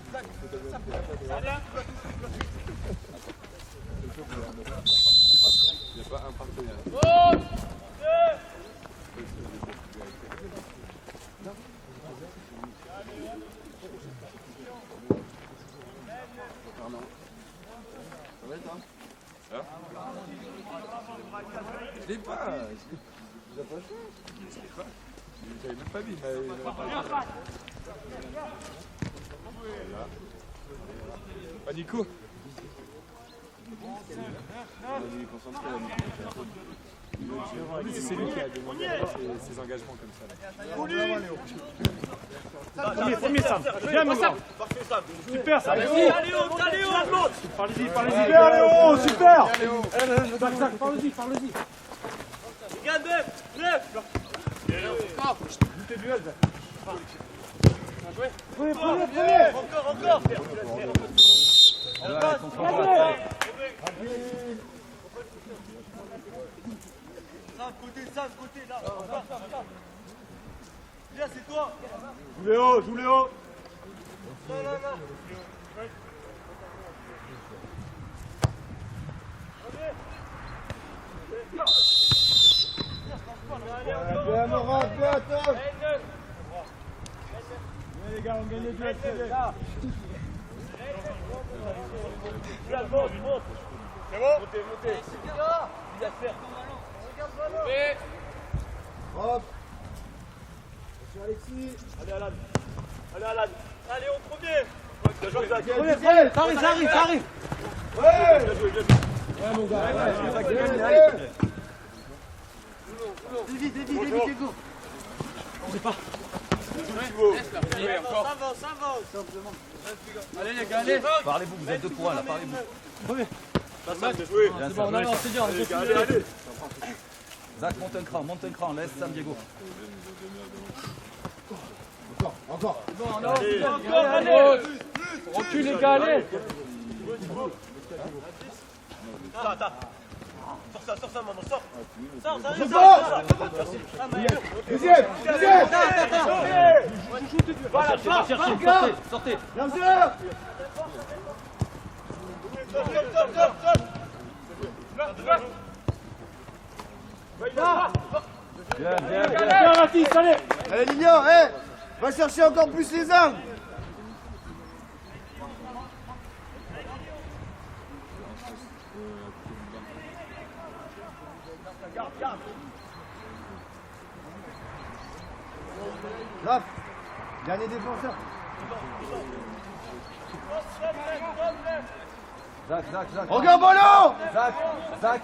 Il n'y a pas un partenaire. Ça va être hein? Je l'ai pas. Je l'ai pas fait. Je l'ai pas. J'avais même pas mis. Pas Nico. Il est concentré là. C'est lui qui a demandé ses engagements comme ça. Premier Sam. Viens mon Sam. Super Sam. Allez, Parlez-y. Super Léo, super. Zach, parle-y. Regarde, lève. Butez duel, Zach. Premier. Encore. Sam, côté, là. Viens, c'est toi. Joue Léo. Non. Bien, Morin, bien, top. Les gars, on gagne le duel. Là, monte. C'est bon? Montez. Il a faire. Hop. Monsieur Alexis. Allez, Alan. Allez, au premier. Premier, ça arrive. Ouais, mon gars. Vite, go. On sait pas. Ça va. Allez, les gars, allez. Parlez-vous, vous êtes 2 pour 1 là, parlez-vous. Premier. Bien, C'est bon, non, c'est bien. Allez. Zach, monte un cran, laisse Sam Diego. Encore. Allez. Recule, les gars, allez. Attends. Sors ça, maman, sors. Deuxième. Voilà, Sortez. Bien sûr. Bien, Mathis, allez. Allez, Lignon, va chercher encore plus les angles. Grave. Dernier défenseur. Zach. Regarde ballon. Zach.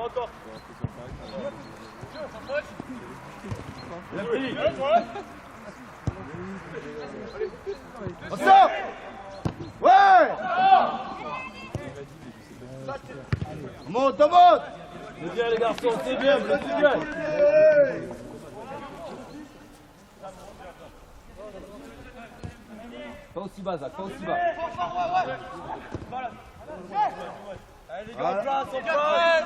Encore. On sort. Ouais. On monte. C'est bien, les garçons, c'est bien. Pas aussi bas, Zach, pas aussi bas. Allez, les gars, place, on place.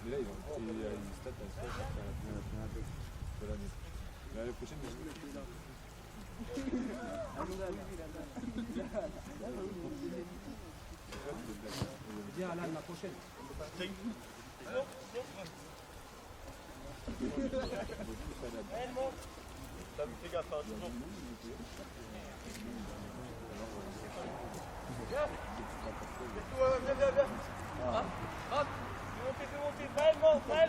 Mais là, il y a une stat à ça. L'année prochaine, Viens, Alan, la prochaine. Fais gaffe, toujours. Viens. Hop. Fais monter.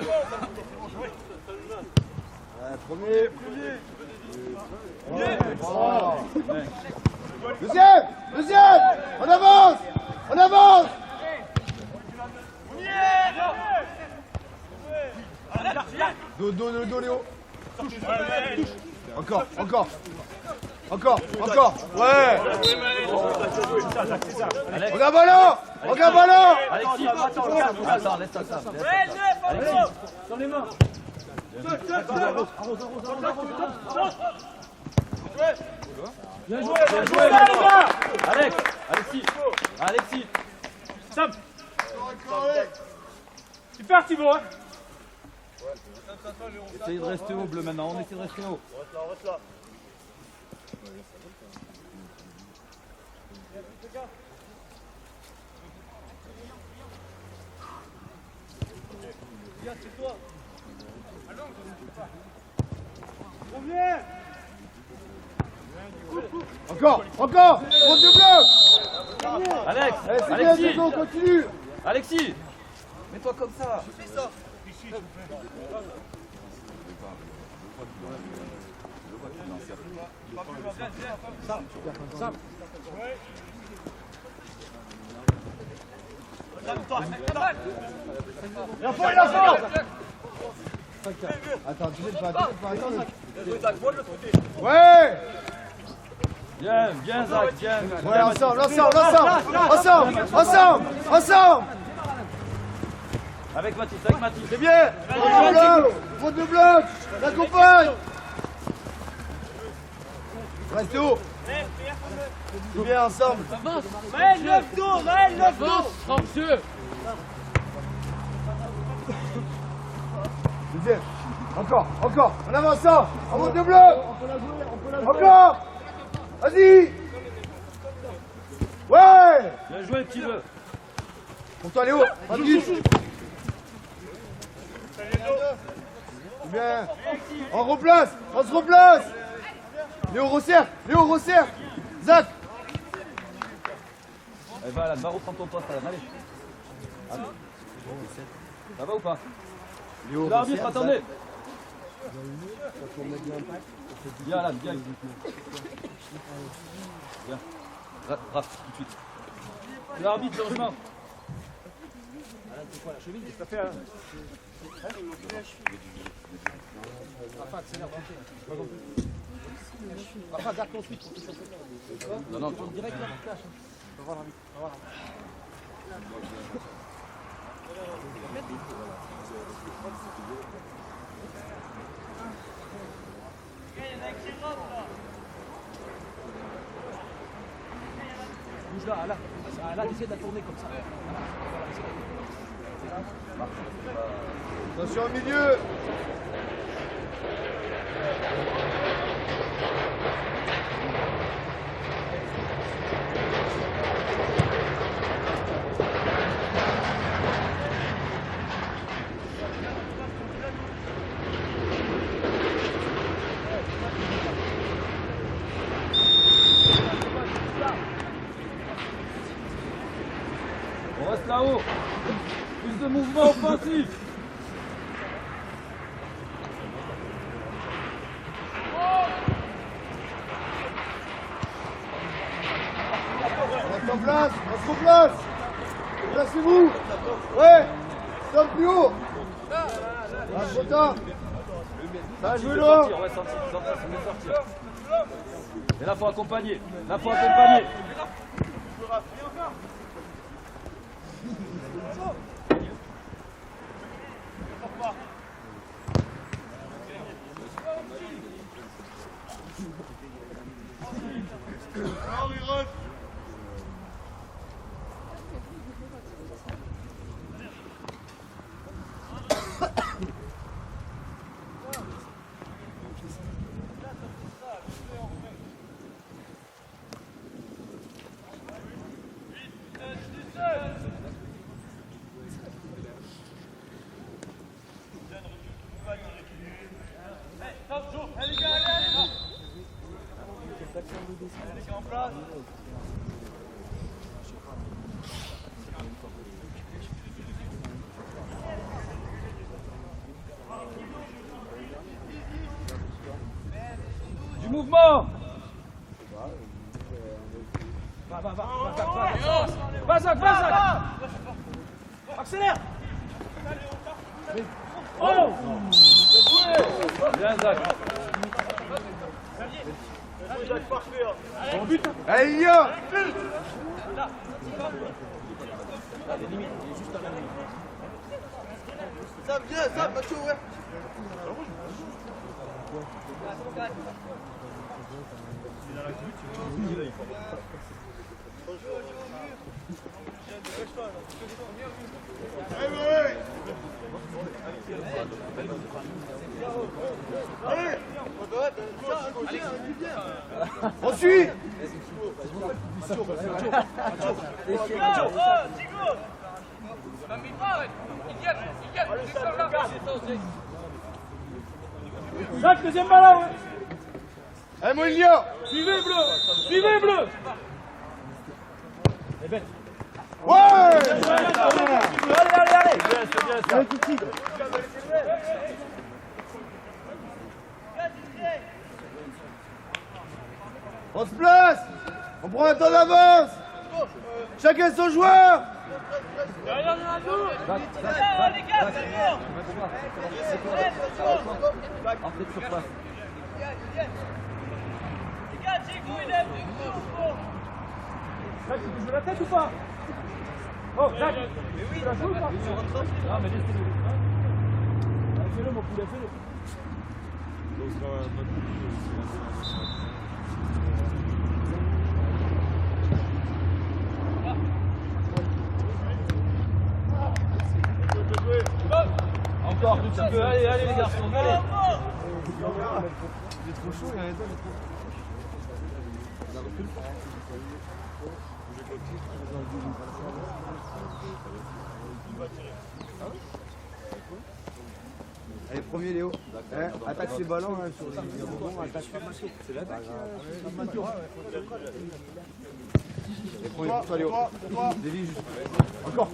Premier. Deuxième. On avance. Dos, Léo. Encore. Ouais. Regarde ballon. Alexis, attends, laisse ça, Sam. Alexis, Dans les mains. Bien joué, les gars. Alex, Alexis. Alexis. Sam. Super Thibaut, hein. Essayez de rester haut, bleu maintenant. On essaie de rester haut. Reste là. Encore, encore. On se bloque. Alex. Allez, c'est bien, Alexis. c'est bon, continue. Alexis. Mets-toi comme ça. Il a fort. Attends, tu sais pas, attends. Ouais. Bien, bien Zach, bien. Ouais, ensemble. Avec Mathis, avec Mathis. C'est bien. Faute de bloc. L'accompagne. Reste haut. C'est bien ensemble. Maël, 9 tours, Maël, 9 tours. C'est bien. Encore. En avançant. En faute de bloc. Encore. Vas-y. Ouais. Bien joué, petit bleu. Pour toi, Léo. Vas-y. Bien. On se replace. Léo resserre. Zach. Allez, va Alan, va reprendre ton poste Alan, allez. Ça va ou pas? Léo L'arbitre, attendez. Viens Alan, viens. Viens. Raph, tout de suite. L'arbitre, changement. Ça fait un... Non, non, tourne direct là. Bouge là, là, essaie de la tourner comme ça. Attention au milieu. On reste là-haut. Plus de mouvement offensif. Reste en place. Placez-vous. Ouais. Stop plus haut. Ah, trop tard. Ça a joué là. Sortir, ouais, sortir. Et là, faut accompagner. Du mouvement. Va, Zach. Accélère. Oh. Bien Zach. Bon but. Allez, Lyon. Ça vient, Mathieu, ouais. On suit. Jacques, deuxième ballon. Allez, Mourinho. Suivez bleu. Suivez bleu. Ouais. Allez. On se place. On prend un temps d'avance. Chacun son joueur. Entrée de surface. Jacques, tu peux jouer la tête ou pas? Oh, Jacques. Tu la joues ou pas? Non, mais laissez-le. Fais-le, mon poulet, fais-le. Encore un petit peu. Allez les garçons, allez. Il est trop chaud, il y a un état, Allez, premier Léo. Attaque ses ballons sur les rebonds, attaque. C'est l'attaque. Toi, Léo. Dévie juste. Encore.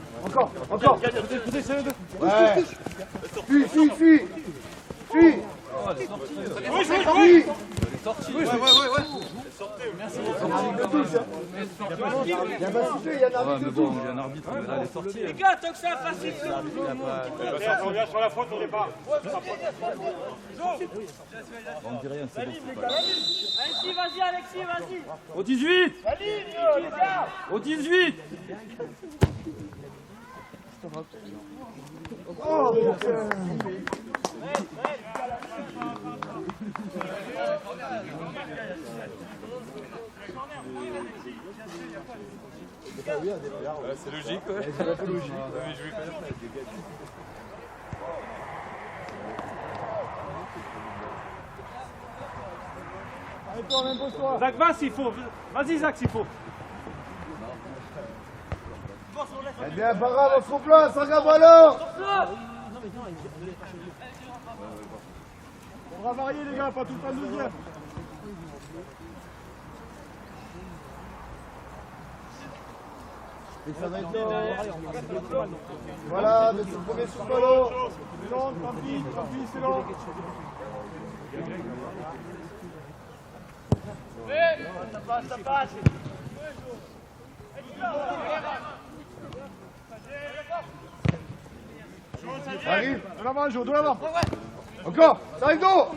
Ouais. Fuis. Oh, elle est sortie. Fuis. Merci. Il y a pas sifflé, il y a un Ouais, arbitre mais de bon, touche. il y a un arbitre, mais là, elle est sortie. Les gars, tant que c'est un facile. On revient sur la faute au départ. On ne dit rien, c'est bon. Alexis, vas-y. Au 18. Au 18. C'est logique, ouais. C'est un peu logique. Mais je vais quand même avec des gars. Zach, va s'il faut. Vas-y, Zach, s'il faut. Eh bien, pas grave, on se replace, regarde alors. On va varier, les gars, pas tout le temps deuxième. Voilà, mais c'est le premier sur le ballon. C'est long, tant pis, c'est long. Ça passe. Arrive. De l'avant, Joe, de l'avant. Encore. Ça arrive d'eau.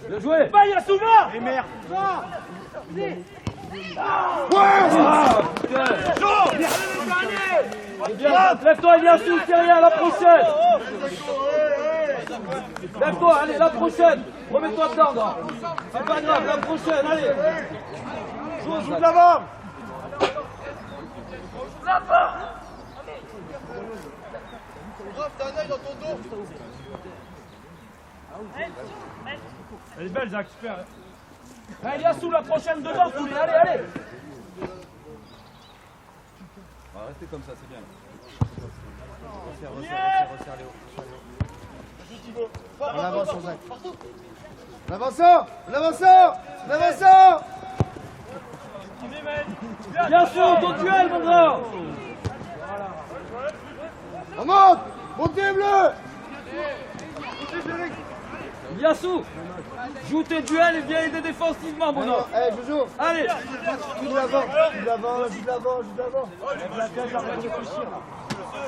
Bien joué. Bah, il y a Souma. Et merde. Lève-toi, il y a un sous derrière, la prochaine. Lève-toi, allez, la prochaine. Remets-toi dedans, gars. C'est pas grave, la prochaine, allez. Joue de l'avant. Elle est belle, Jacques, super. Il y a sous la prochaine devant, poulet, allez. On va rester comme ça, c'est bien. On avance sur Zach. On avance. Bien sûr, ton duel, mon grand. On monte. Montez bleu. Yassou, joue tes duels et viens aider défensivement, mon homme. Eh, Jojo. Allez. Joue de l'avant. Lève la tête, arrête de réfléchir.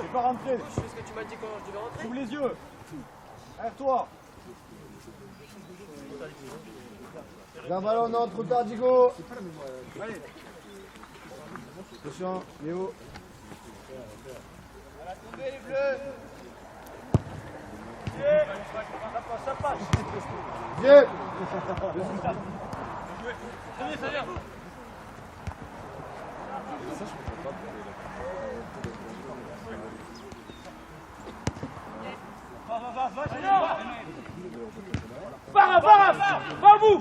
C'est pas rentré. Je sais ce que tu m'as dit quand je devais rentrer. Ouvre les yeux. Arrête-toi. Un ballon, non, trop tard, Digo. Attention, Léo. Ça passe. Viens. Va au bout.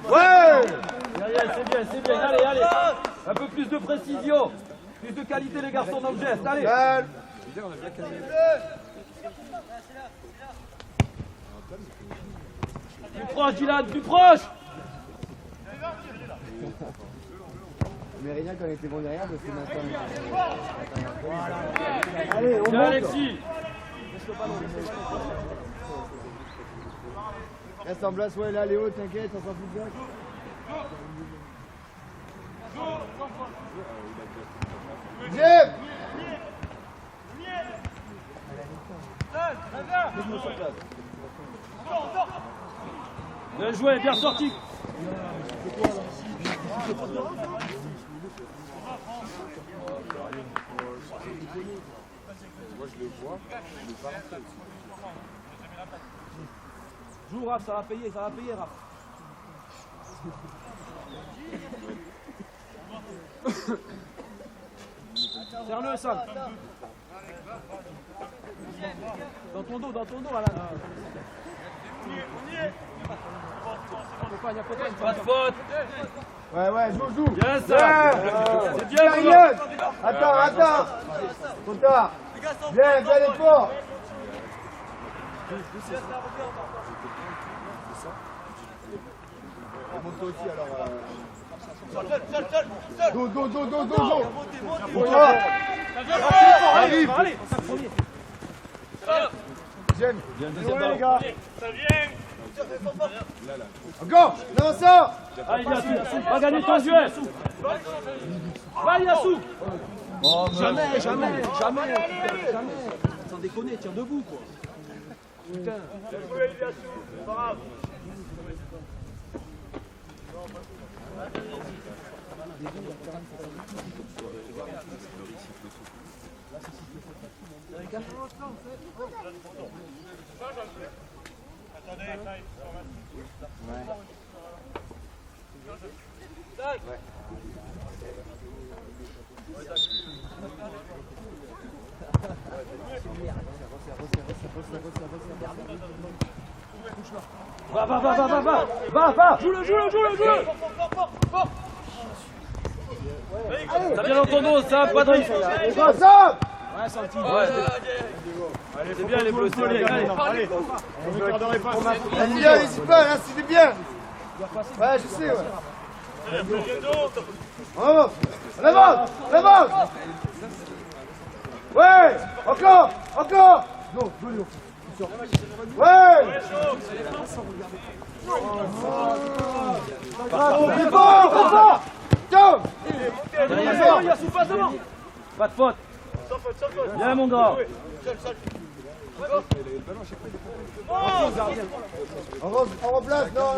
Ouais. C'est bien, allez. Un peu plus de précision. Plus de qualité les garçons dans le geste, allez. Calme. Plus proche Dylan, plus proche. Mérignac quand il était bon derrière, parce que maintenant. Allez, on Bien monte. Alexis. Reste en place, ouais, là, Léo, t'inquiète, on s'en fout bien. Jeb. Bien joué, bien sorti. Moi je le vois, je le pas rentrer aussi. Joue Raph, ça va payer Raph. Serre-le, Sam. Dans ton dos, Alan. Accompagne. Pas de faute. Ouais, joue. Bien ça. C'est bien, Sérieux. Attends. Trop tard. Bien l'effort. Monte-toi aussi alors. Dos. Pour toi. Arrive. Allez. J'aime. Bien, deuxième Ouais, ballon. les gars. Encore. Non, ça. Allez Yassou, va gagner ton duel. Va Yassou. Jamais. Sans déconner, tiens debout quoi. Putain. Va. Joue-le. T'as bien dans ton dos, ça, pas de risque. Ensemble. Ouais, c'est bien les bleus, c'est bien. Allez. Vas-y, bien, n'hésite pas, là, c'était bien. Ouais, je sais, ouais. On avance. Ouais, encore. Non, Léo. Ouais. Plus fort. Tiens. Yassou, passe devant. Pas de faute. Bien mon gars. On remplace, non.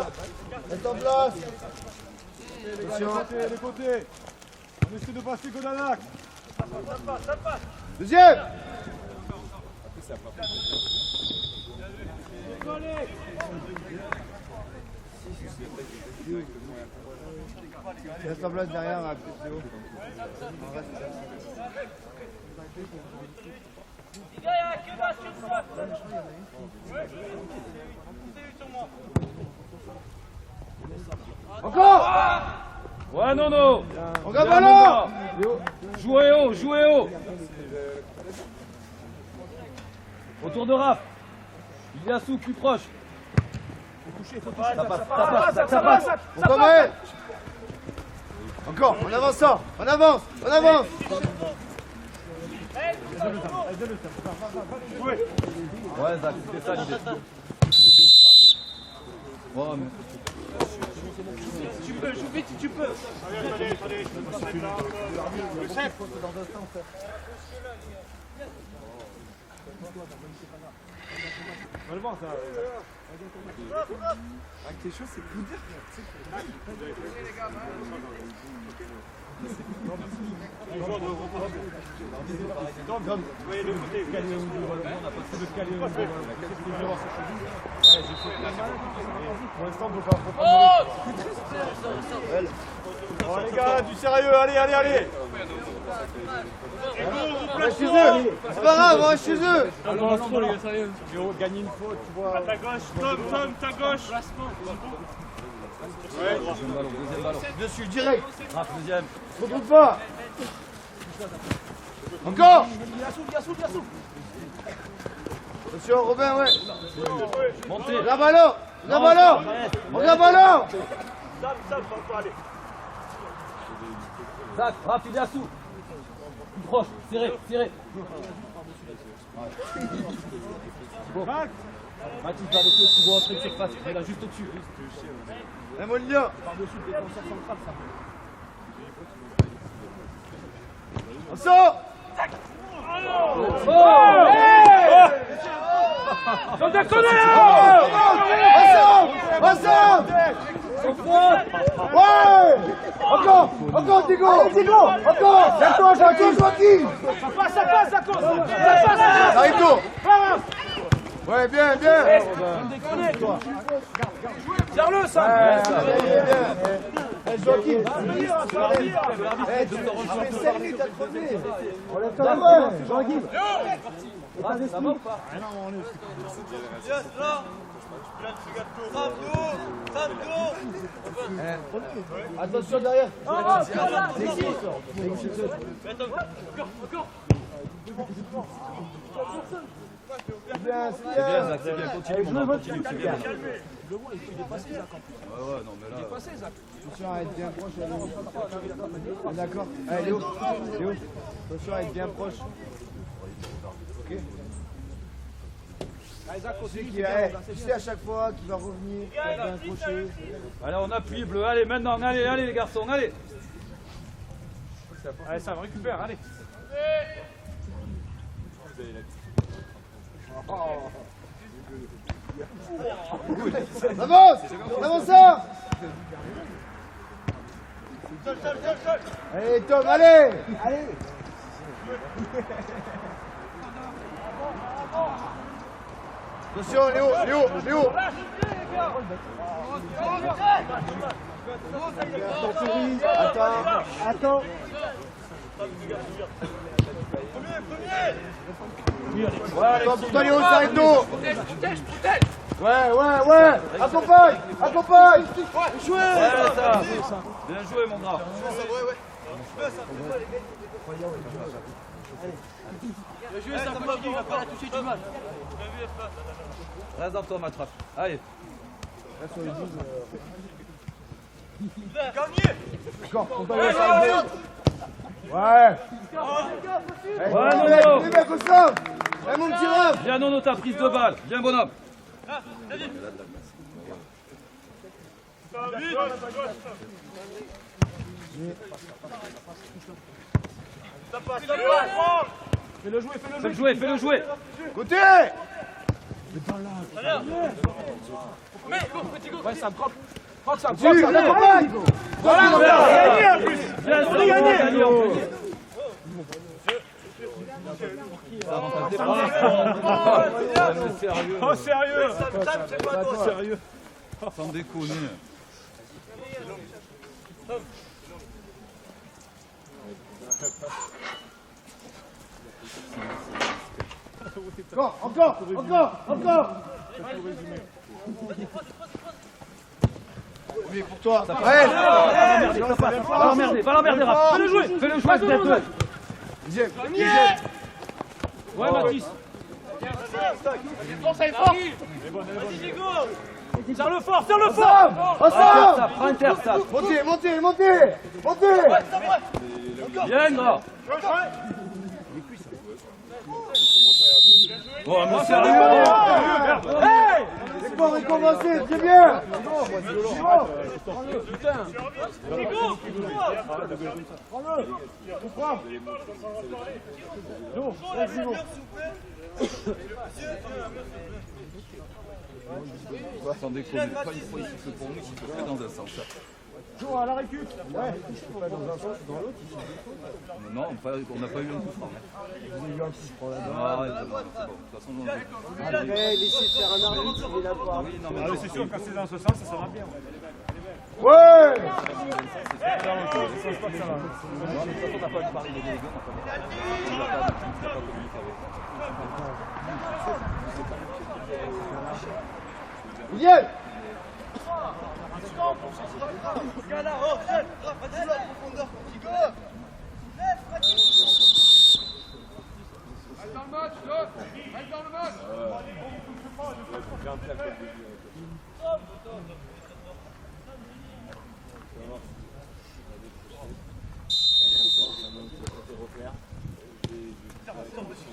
Reste en place. Les côtés. On essaie de passer Godanac. Deuxième. Reste en place derrière, c'est haut. Les gars, il y a que basket sur moi. Encore. Ouais, non. Encore ballon. Jouez haut. Autour de Raph. Yassou, plus proche. Ça passe. On t'emmène. Encore, on avance. Ouais, Zach, c'était ça l'idée. Ouais, mais... Tu peux, joue vite si tu peux. Vraiment, ça. Avec tes choses, c'est plus dire. Pour l'instant, on peut pas prendre les gars, du sérieux, allez, allez, allez. On reste chez eux. C'est pas grave, on reste chez eux. Gagner une faute, tu vois. Ta gauche, Tom, ta gauche. Deuxième ballon. Dessus, direct. Raph, deuxième. Ne retrouve pas. Encore. Attention, Robin, ouais. Montez. La ballon. La ballon. On a ballon. Sam, allez. Zach, Raph, il est à sous. Plus proche, serré. Bon. Mathis, va avec eux, tu vois entrer de surface. Il est là juste au-dessus. La Molia. Par-dessus le défenseur central, ça. Attention. Sans déconner. Ensemble. Ouais. Encore, Diego. Encore. Bientôt, Joaquin. Ça passe, ça passe. Arrête-toi. Ouais, bien. Sans déconner, toi. Serre-le, ça. Joaquin. Tu fais 5 minutes à crever. Enlève ta main, Joaquin. Raph, ça va ou pas? Attention derrière. C'est bien, C'est bien, Zach, c'est bien. Continue, mon gars, continue. C'est bien. Ouais, non, mais là. Attention à être bien proche. D'accord. Allez, Léo. Attention à être bien proche. Ok. Tu sais à chaque fois qu'il va revenir, qu'il va bien accrocher. Allez, on appuie, bleu. Allez, maintenant. Allez, les garçons, allez. Allez, Sam, récupère, allez. Avance ça. Allez Tom, allez. Attention Léo. Attends. Attends pour toi Léo, ça arrête nous. Ouais. Accompagne. Jouez. Ouais, ça. Bien joué, mon gars. Reste dans toi, Matraf. Allez. Encore, on va aller s'arrêter. Ouais. Ouais, Nono. Les mecs au sol. Mon petit Raph. Bien, Nono, ta prise de balle. Bien, bonhomme. Fais-le jouer. Côté. Ouais, Sam, croque, Sam, Tu l'accompagnes. Voilà, on a gagné en plus. Bien, On a gagné. Oh, sérieux. Sam, c'est pas toi. Sérieux. Sans déconner. Encore. Oui, pour toi. Ouais. Va l'emmerder, Raph. Fais-le jouer, peut-être. Deuxième. Ouais, Mathis. Serre-le fort. Ensemble. Prends inter, ça. Montez. Bien, gras. Oh, mais sérieux. Hey. C'est bon, récompenser, c'est bien. Sans déconner, pas une fois ici que pour nous, il faut faire dans un sens. Joue à la récup. Ouais. Dans un sens, dans l'autre. Non, on n'a pas eu un coup franc. Vous avez eu un coup franc là-bas. Ah, ouais, c'est bon. De toute façon, on Après, laissez faire un arbitre, il est là pour oui, non, mais Ah, c'est sûr, quand c'est dans ce sens, ça va bien. Ouais. de toute façon, on n'a pas parlé des délégués, on n'a pas communiqué avec. Miguel.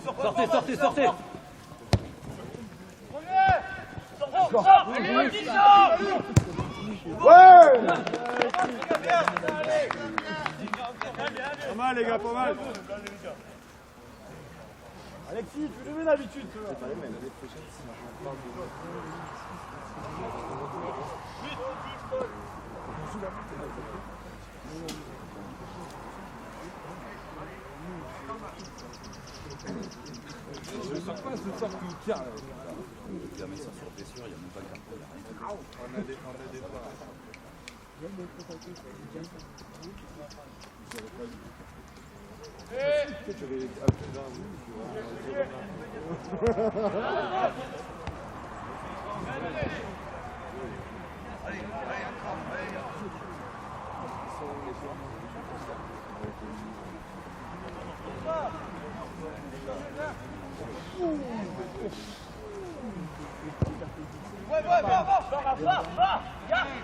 Sortez, sortez, sortez. Ouais. Pas mal, les gars, pas mal. Alexis, tu le mets d'habitude. C'est pas les mêmes. Je sens pas ce sort qui tient. Les gamins sont sur blessure, il n'y a même pas de carton. On a des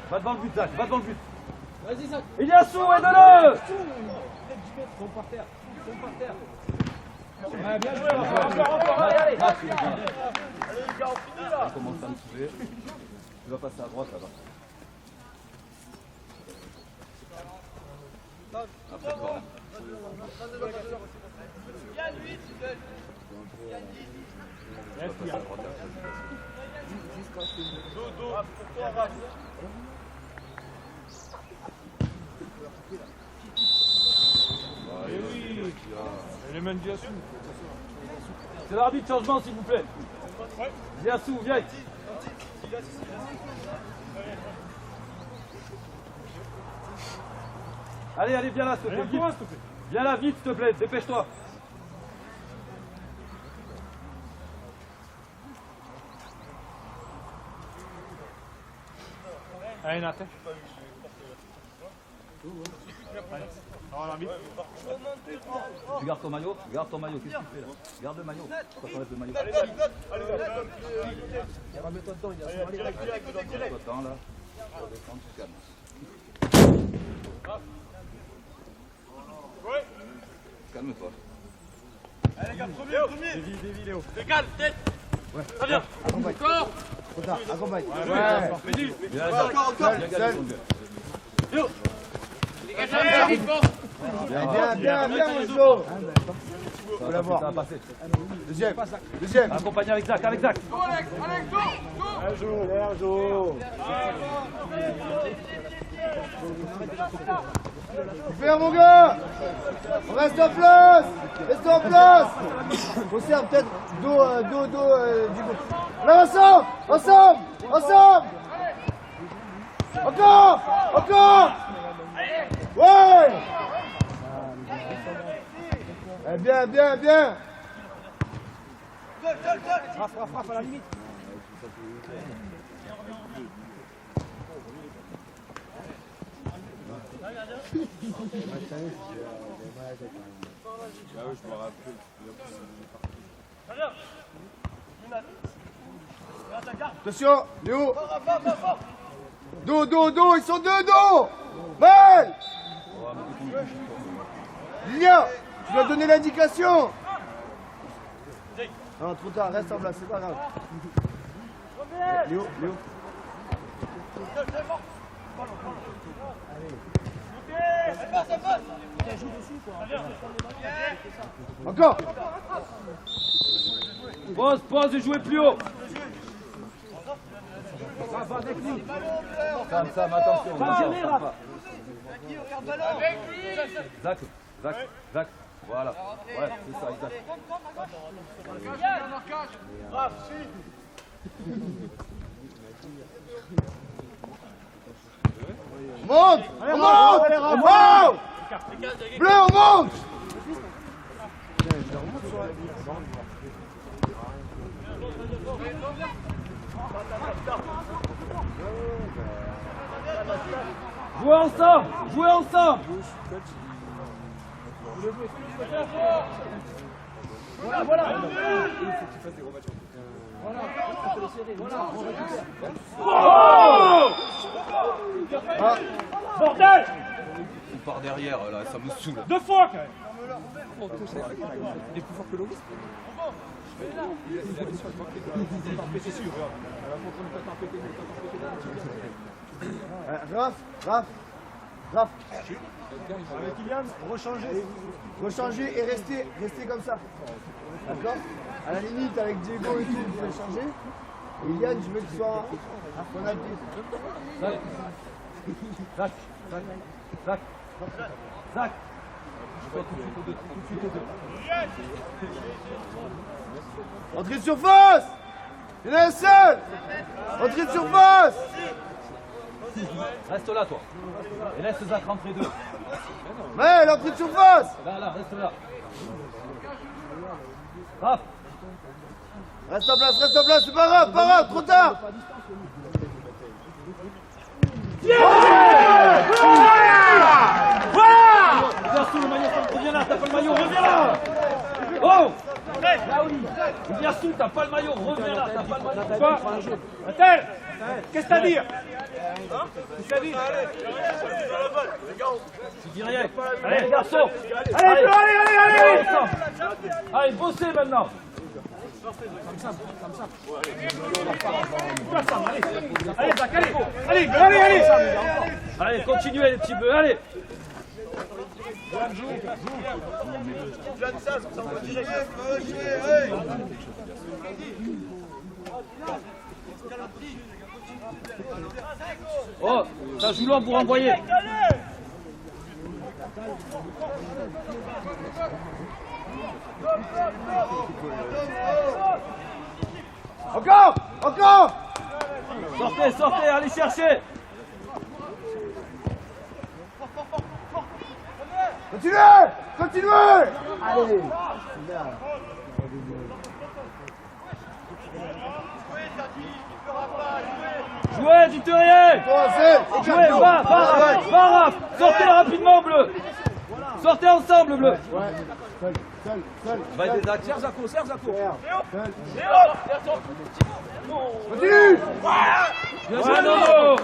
Va devant le but, Zach, va devant le but. Vas-y, Zach. Il y a sous, aide-le. Tombe par terre. Tombe par terre. Ouais, bien joué, encore, allez, allez. Il commence à me soulever. Tu vas passer à droite là-bas. Après, corner. Tu vas passer à droite après. Les mains de Diassou. C'est l'arbitre, changement s'il vous plaît. Viens sous, viens. Allez, allez, viens là, s'il te plaît. Vite. Viens là, vite, s'il te plaît, dépêche-toi. Allez, Nathan. Oh, l'arbitre. Tu gardes ton maillot, qu'est-ce que tu fais là? Garde le maillot, pourquoi t'enlèves le maillot? Remets-toi dedans, il y a Attends là, tu vas descendre, tu calmes. Calme-toi. Allez les gars, premier. Dévie, Léo. Décale, tête. Ouais. Très bien. Accompagne. Encore. Trop tard, accompagne. Ouais. Vas-y. Viens, Encore. Seul. Yo. Dégagez, Bien, mon Flo. ça Faut l'avoir. va passer. Deuxième. Accompagne avec Zach, avec Zach. Bien joué. Super mon gars. On reste en place. Reste en place. On sert peut-être dos du groupe. Là, ensemble. Encore. Ouais. Bien. Frappe à la limite. Attention, Léo. Dos, ils sont deux dos. Mal. Lilian, tu dois donner l'indication. Non, trop tard, reste en place, c'est pas grave. Léo. Encore. Pose et jouez plus haut. Sam, attention. Pas. Zach. Voilà. Ouais, c'est ça, exact. Monte! On monte! On monte! Bleu, on monte! Jouez ensemble. Voilà. Bordel! Il part derrière, là, ça me saoule. 2 fois quand même. Il est plus fort que Loris. Raph. Avec Kylian, Rechanger et rester comme ça. D'accord? À la limite, avec Diego et tout, vous pouvez changer. Et Yann, je veux que tu sois à ton appui. Zach. Entrée de surface! Il y en a un seul! Entrée de surface! Reste là, toi. Et laisse Zach rentrer deux. Ouais, l'entrée de surface! Là, reste là. Raph. Reste en place, c'est pas grave, trop tard! Voilà! Garçon, le maillot, reviens là, t'as pas le maillot, reviens là! Oh! Garçon, t'as pas le maillot, reviens là, t'as pas le maillot. Quoi? Attends! Qu'est-ce que t'as à dire? Qu'est-ce que t'as dit? Tu dis rien. Allez, garçon! Allez! Allez, bossez maintenant! Allez, Zach, allez! Allez, continuez les petits bœufs, allez! Oh, ça joue loin pour envoyer. Encore! Sortez, allez chercher. Continuez! Allez! Jouez, dites rien. Jouez, va, Raph. Sortez rapidement, bleu. Sortez ensemble, bleu. Seul. Va aider Zach. Serge Zako. Continue! Bien joué, Nono.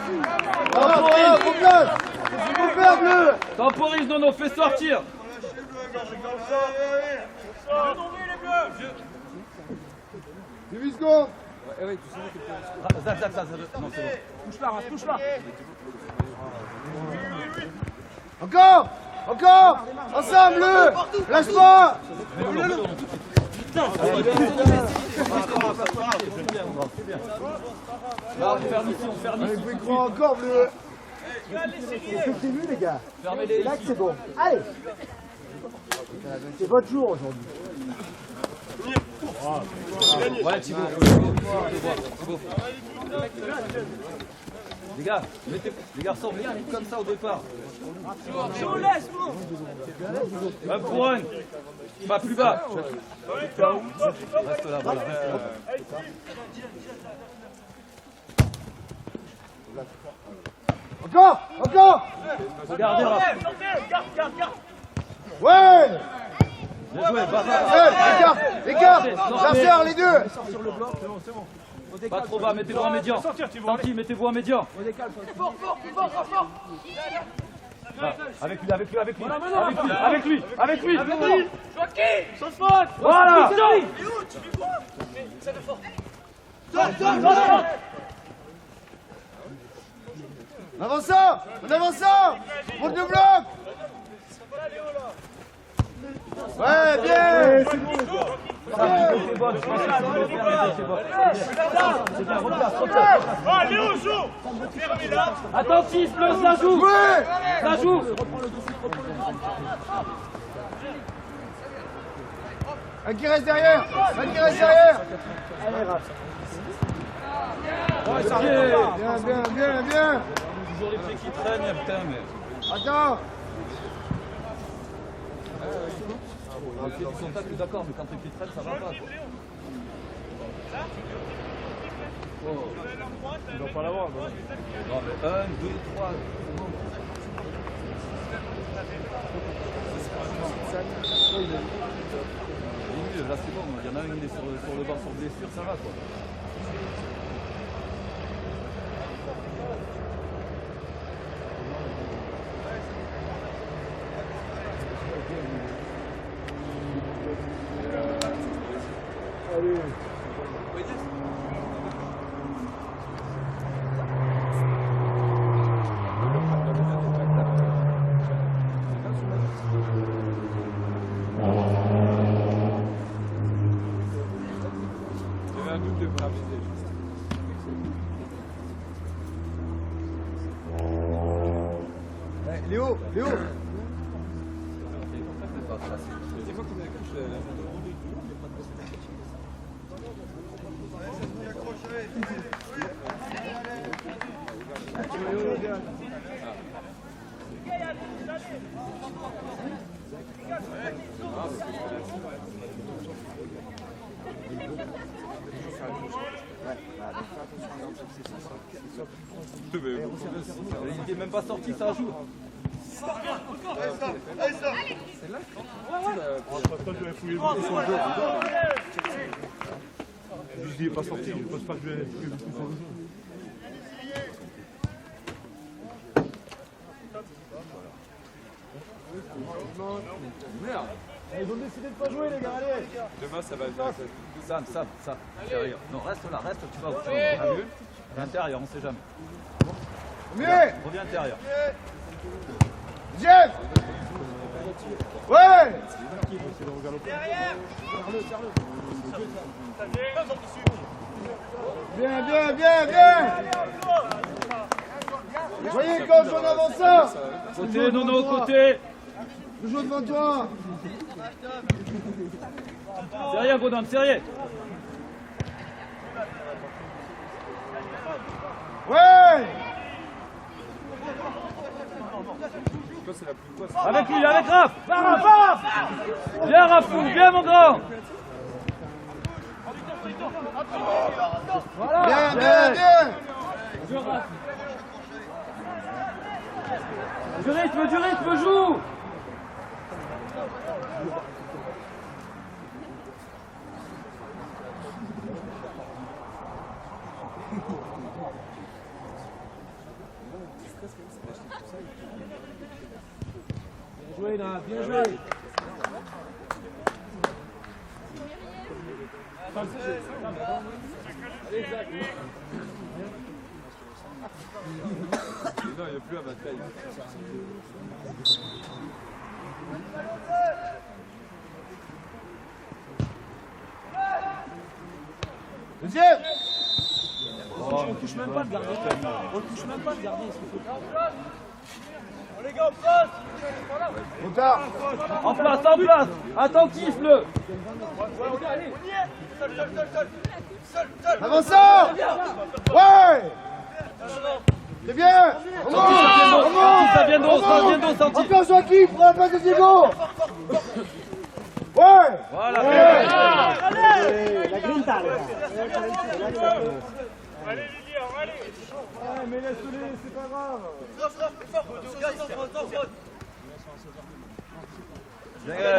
Qu'est-ce qu'il faut faire, bleu? Temporise, Nono, fais sortir. C'est 8 secondes. Zach. Non, c'est bon. Touche là. Encore! Ensemble, bleu! Lâche pas! Allez, vous pouvez croire encore, bleu! C'est vu, les gars? Fermez-les. Là, c'est bon. Allez! C'est votre jour aujourd'hui. Ouais, Thibaut. Les garçons, venez comme ça au départ. Un pour un. Pas plus bas. Reste là, voilà. Encore! Regardez, Raph. Ouais! Bien joué, Écart! Chasseur, les deux! Pas trop bas, mettez-vous en médian. Tanti, mettez-vous en médian. Avec lui. Voilà. En avançant! Monte le bloc! Ouais, bien! C'est bien, replace. Léo, joue. Fermez là. Attentif, Bleu, ça joue. Ça joue. Un qui reste derrière. Un qui reste derrière. Bien. Toujours les pieds qui traînent, putain, mais. Attends. Le pied du contact, d'accord, mais quand les pieds traînent, ça va pas. Quoi. Oh. Ils vont pas l'avoir. Non, mais 1, 2, 3. Là, c'est bon, il y en a un, il est sur le banc sur blessure, ça va quoi. Léo. Il n'est même pas sorti, ça joue. Il n'est pas sorti, je ne pense pas que je vais. Ils ont décidé de pas jouer, les gars, allez. Demain, ça va être. Sam, derrière. Non, reste là, tu vas au mieux. À l'intérieur, on ne sait jamais. Mieux. Reviens à l'intérieur. Jeff. Ouais. Bien. Vous voyez quand on avance ça. Côté, Nono, côté. Je joue devant toi. Derrière, Godin, derrière. Ouais. Avec lui, avec Raph. Va, Raph. Viens, Rafou, viens, mon grand. Bien. Du rythme, joue. Bien joué. Non, il n'y a plus à bataille. Deuxième. On touche même pas le gardien. Les gars, passe. Trop tard. En place. Attentif, Bleu. Avançons. Ouais. C'est bien. On monte. Ça vient d'eau, Santi. Encore Joachim, prends la place de Diego. Ouais. Voilà. La grinta, les gars. Allez, Lilian, allez. Ouais, mais laisse-les, c'est pas grave.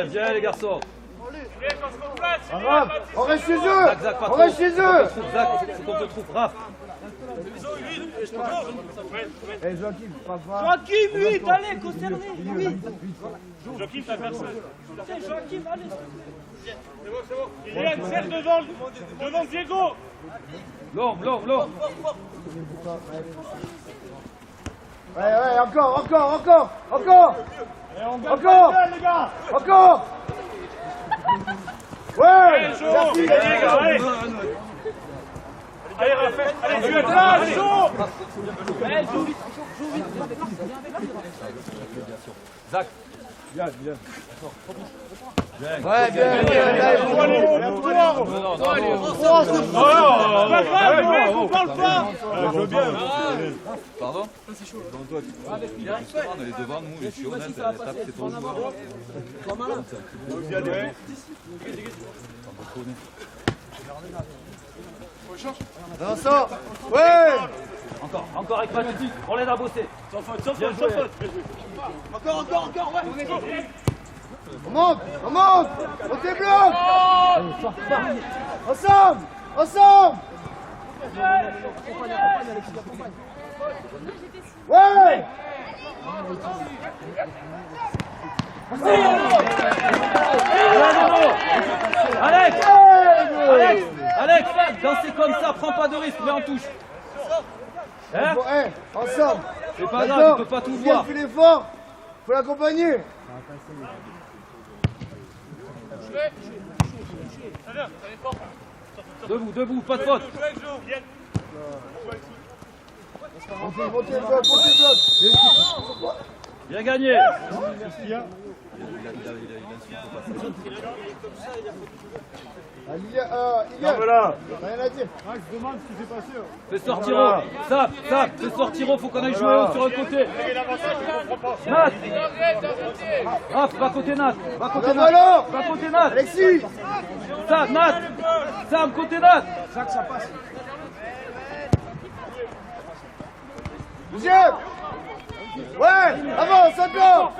Viens, les garçons. Allez, parce qu'on place. Pas grave. On reste chez eux. On reste chez eux. Zach, faut qu'on te trouve, Raph. Eh Joachim, pas grave. Joachim, 8, allez, concerné, 8. Joachim, t'as personne. Joachim, allez. C'est bon. Lilian, serre devant Diego. Long. Ouais, encore. Et on gagne pas, les gars. Encore. Ouais. Merci. Allez, Raphaël, allez, tu es là, chaud. Zach. Ouais, bien. Pardon? C'est chaud. On est devant nous, je suis honnête, la tape c'est ton joueur. Vincent. Ouais. Encore avec Patrick, on l'aide à bosser. Sans faute, sans faute. Encore, ouais. On monte. On débloque. Ensemble. Ouais. Alex, danser comme ça, prends pas de risque, mais en touche. Hein? Bon, ensemble. C'est pas grave, tu peux pas tout voir. Il est fort. Faut l'accompagner. Debout, pas de faute. Montez le bloc. Bien gagné. Il y a rien à dire. Fais sortir Zap, fais sortir faut qu'on aille jouer sur le côté. Nat. Va côté Nat. Va côté Nat. Alexis. Sam, Nat. Sam, côté Nat. Ça passe. Deuxième. Ouais, avance encore.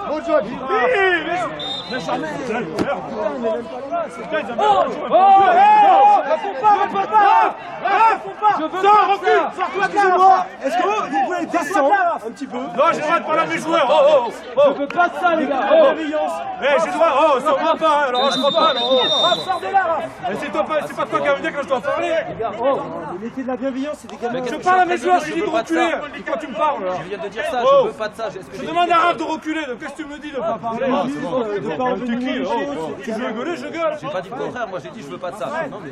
Bon joueur. Excusez-moi, est-ce que vous pouvez descendre un petit peu? Non, j'ai le droit de parler à mes joueurs. Je veux pas de ça, les gars. J'ai le droit. Ça me va pas. Alors, je crois pas. Sors de là. C'est pas toi qui vas me dire quand je dois parler. Mettez de la bienveillance, c'est des gamins. Je parle à mes joueurs, je dis de reculer. Quand tu me parles. Je viens de dire ça, je veux pas de ça. Je demande à Raph de reculer. Qu'est-ce que tu me dis de pas parler? Tu cries. Tu veux gueuler, je gueule. J'ai pas dit le contraire, moi j'ai dit je veux pas de ça. Non, mais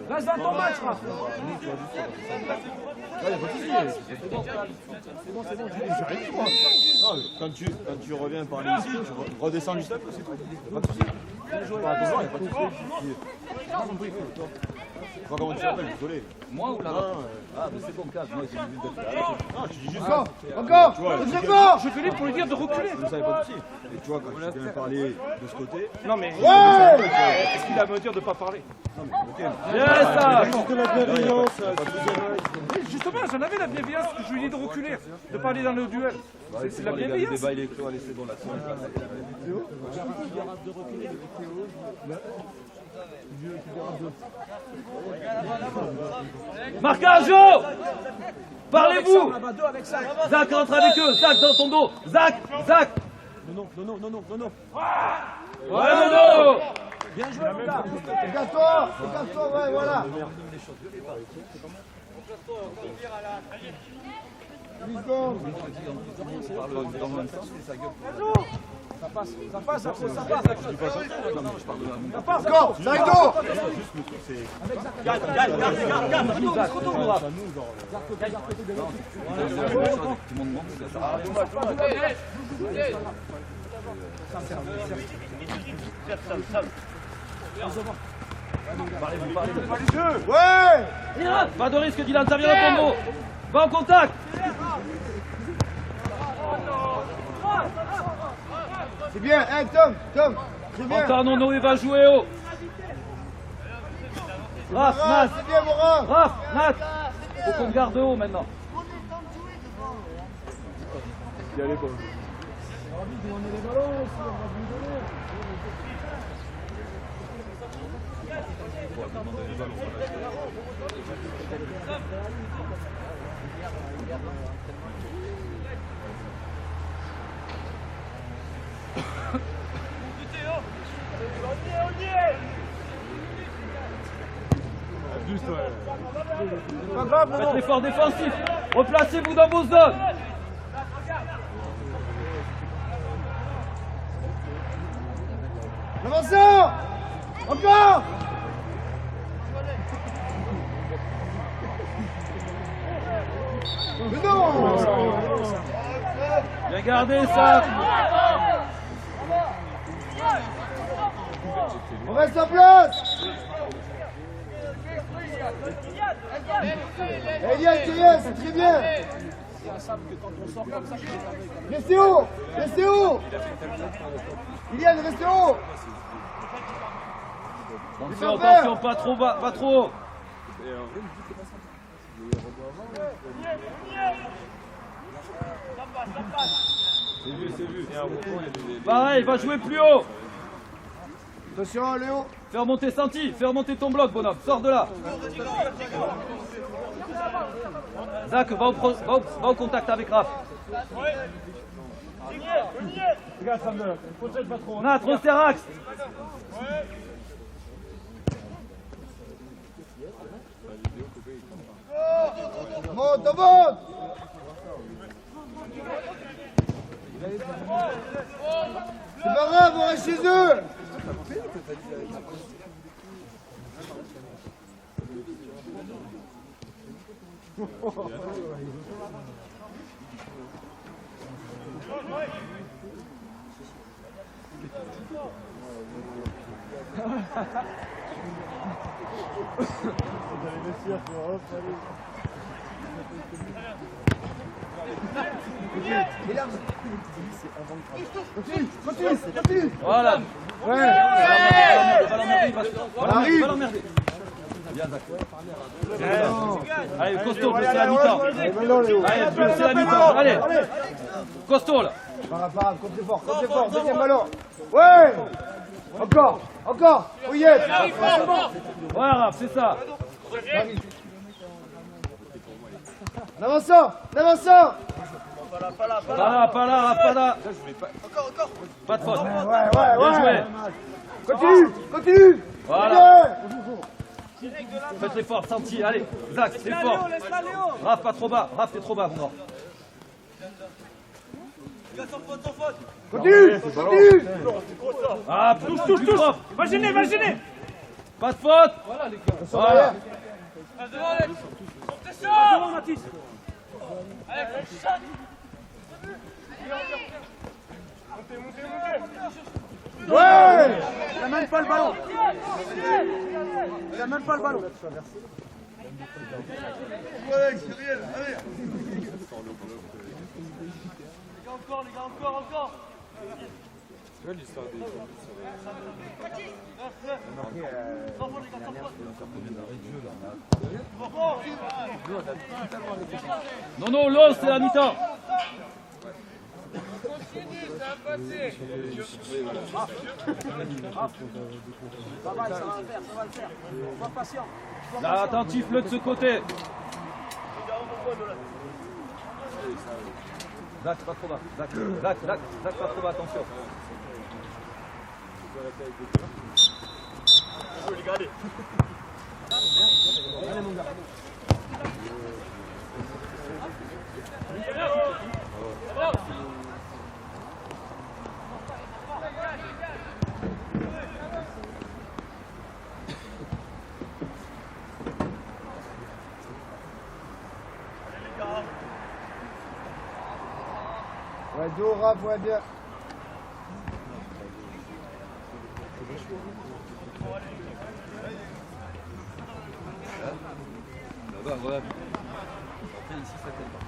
Reste dans ton match, Raph. Quand tu reviens parler ici, tu redescends juste après, c'est tout. Pas de soucis. Pas attention, il n'y a pas de soucis. Je sais pas comment tu t'appelles, désolé. Moi ou là? Ah, mais c'est ton cas, moi j'ai vu d'être là. Non, je dis juste Encore. Je fais pour lui dire de reculer. je savais pas de soucis. Et tu vois, quand tu viens parler de ce côté, Non, mais Ouais. qu'est-ce qu'il a à me dire de pas parler? bien ça. de la bienveillance, Justement, j'en avais la bienveillance que je lui ai dit de reculer, de pas aller dans le duel. C'est de la Le bienveillance. débat il est clos, allez c'est bon là. Marquage. Parlez-vous. Zach rentre avec eux. Zach dans ton dos. Zach. non. Ouais, Nono. Casse-toi, ouais, voilà. Dans le même sens, c'est sa gueule. Encore, Zaido. Tout le monde monte, ça sert à rien. Ouais. Pas de risque, Dylan, ça vient dans ton dos. Va en contact. C'est bien, hein, Tom, c'est bien. Encore Nono, il va jouer haut. Raph, Nat. C'est bien, Morin. Raph, Nat. Faut qu'on garde haut maintenant. Pas grave, Faites non. l'effort défensif. Replacez-vous dans vos zones. Avançons. Encore. Mais non. Bien gardé ça. On reste en place. Eliane, Kylian, c'est très bien. Restez haut. Restez haut. Iliane, restez haut. Attention, attention, pas trop bas, pas trop haut. Pareil, va jouer plus haut. Attention, Léo. Fais remonter Santi, fais remonter ton bloc, bonhomme. Sors de là. Zach, va au contact avec Raph. Regarde, Sam, protège pas trop. Nat, resserre axe. Monte, on monte. C'est pas grave, on reste chez eux. Continue. Voilà. Ouais. Va l'emmerder. Bien, Zach. Allez, costaud, c'est la mi-temps. Allez, c'est la mi-temps. Allez. Costaud, là. Para, contre fort, deuxième ballon. Ouais. Encore. Oui, yes. Voilà, Raph, c'est ça. En avançant. Pas là, Raph, pas là. Pas de faute. Ouais. Bien joué. Continue. Voilà. Faites l'effort, Santi. Allez, Zach, c'est fort. Raph, pas trop bas. Raph, t'es trop bas, mon grand. Continue. Ah, touche. Va le gêner. Pas de faute. Voilà. Devant, Mathis. Ouais. Il a même pas le ballon. Les gars, encore. Non, l'os, c'est la mi-temps. Ça va le faire. Sois patient. Là, attentif, le de ce côté. Zach, pas trop bas. Zach, pas trop bas, attention. Ouais, dos, Raph, ouais, bien. Là-bas, ouais. Après, ici, ça tient pas.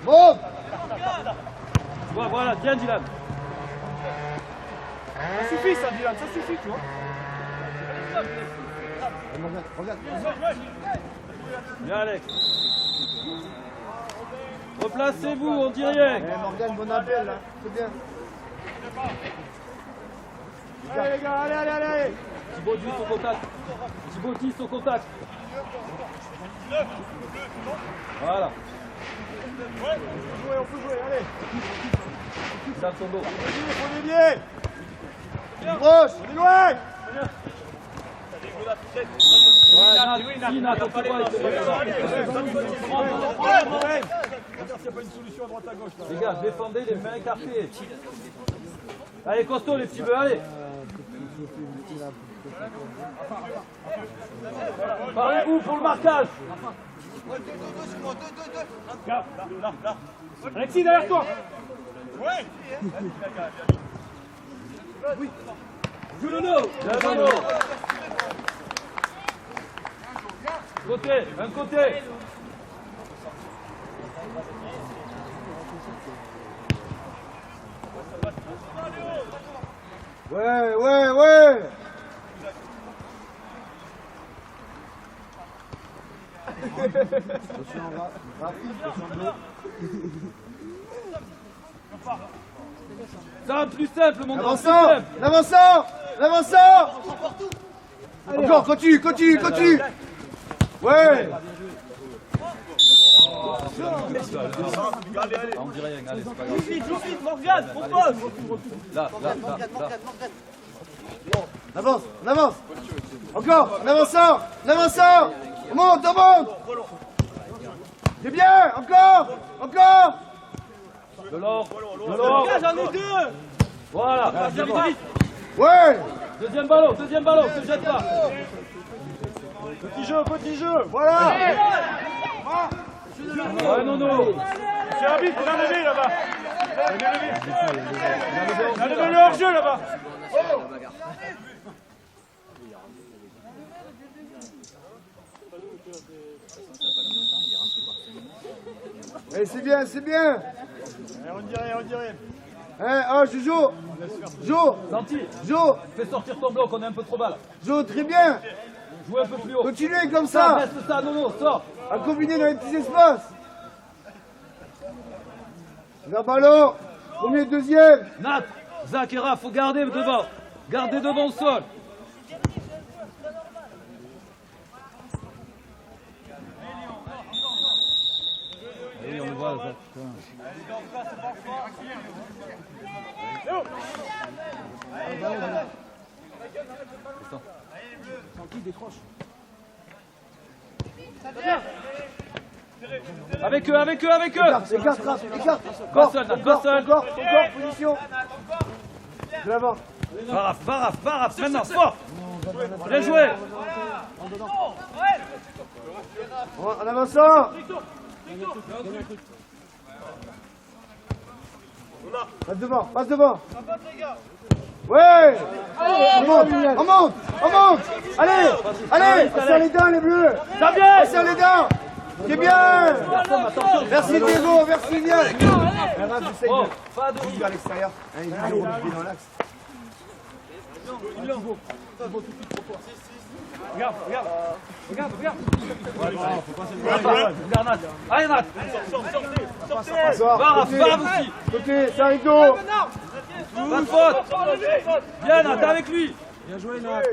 Monte. Voilà, tiens, Dylan. Ça suffit, ça, Dylan, ça suffit, tu vois. Regarde. Bien, Alex. Replacez-vous, on dit rien. Morgane, bon appel, là. C'est bien. Allez les gars, allez. Thibaut 10 au contact. Thibaut 10 au contact. Voilà. On peut jouer, allez. Sam son dos. Prenez bien. Proche. On est loin. Si, Nat, on peut pas. Regarde s'il n'y a pas une solution à droite à gauche là. Les gars, défendez les mains écartées. Allez, costaud les petits bœufs, allez. Parlez-vous pour le marquage. Alexis, derrière toi. Joue le dos. Côté, un côté. Ouais. Ça, plus simple, mon grand, plus L'avançant. simple. L'avançant. Encore, continue. Ouais. On dit rien, allez, c'est pas grave. Joue vite, Morgane, propose. Là. On avance. Encore, en avançant. On monte. C'est bien, encore. De l'or. J'en ai deux. Voilà. Ouais. Deuxième ballon, ne jette pas. Petit jeu. Voilà. Ouais, non. C'est arbitre, on a levé là-bas. On a levé le hors-jeu là-bas. Eh, c'est bien. On dirait. Joue. Santi, fais sortir ton bloc, on est un peu trop bas là. Joue, très bien. Joue un peu plus haut. Continuez comme Ça, ça. reste ça, non, sors. À combiner dans les petits espaces. Le ballon. Premier, deuxième. Nat, Zach et Raph, faut garder devant. Gardez devant le sol. Oui, on le voit, Zach. Avec eux. Écarte. Gosson. Encore, position. De l'avant. Va Raph, maintenant, fort. Bien joué. En avançant. Passe devant. Ouais. On monte. Allez. Serre les dents, les bleus. Ça vient. Serre les dents. C'est bien. Merci Diego, merci bien. Oh, pas de À l'extérieur. Il est dans l'axe. Regarde. Regarde Nat. Allez Nat. Bonsoir. Va aussi. Côté, Sarito. Pas de faute. Bien Nat, avec lui. Bien joué, Nat.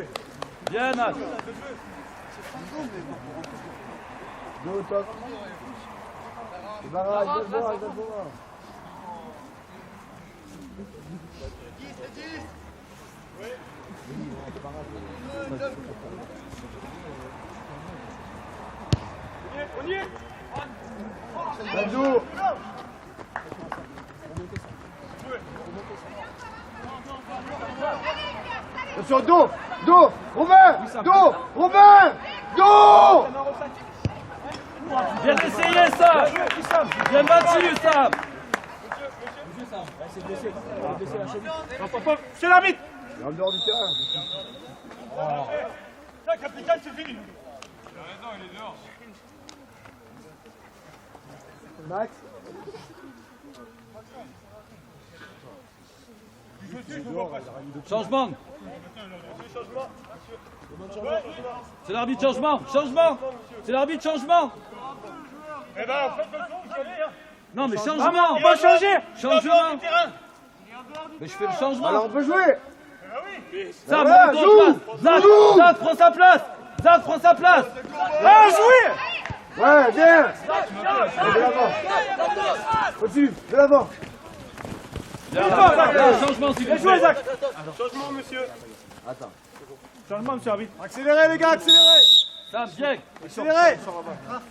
Bien Nat. Go, top. Barrage, il va le voir. On y est. Badou. Attention, dos, Robin, dos. Bien essayé ça. Bien battu Sam. C'est l'arbitre. En dehors du terrain. Ça, capitaine, c'est fini. Max. Changement. C'est l'arbitre changement. C'est l'arbitre changement. Eh ben, faites le tour, vous savez. Non mais changement. On va changer. Changement. Mais je fais le changement. Alors on peut jouer. Zach, voilà, monte en joue. place. Zach prend sa place. Zach prend sa place. Ah, jouez. Ouais, viens. De l'avant. Au-dessus, de l'avant. Changement s'il vous Bien joué, plaît. Zach. Changement, monsieur. Changement, monsieur arbitre. Accélérez, les gars, accélérez. Sam, viens. Accélérez.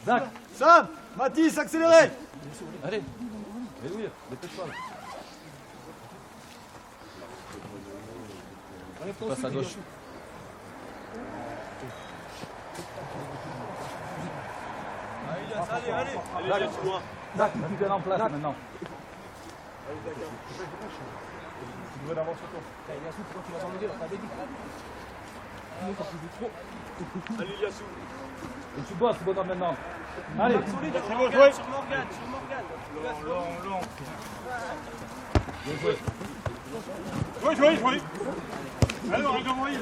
Zach. Sam, Mathis, accélérez. Allez. Mais oui, dépêche-toi. Passe à gauche. Zach, tu viens en place maintenant. Et tu bosses, Bodan, maintenant. Allez. C'est bon, jouez. Jouez. Allez, on regarde Moïse.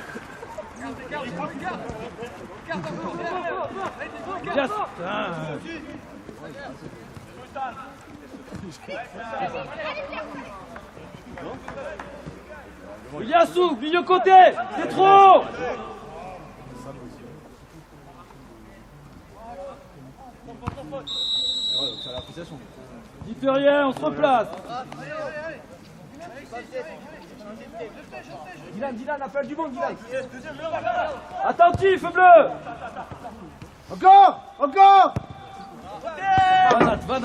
Yes. Yassou, milieu côté. C'est trop. Dis plus rien, on se replace. Dylan, appelle du monde, Dylan. Attentif, bleu. Encore. Va, Nat, va.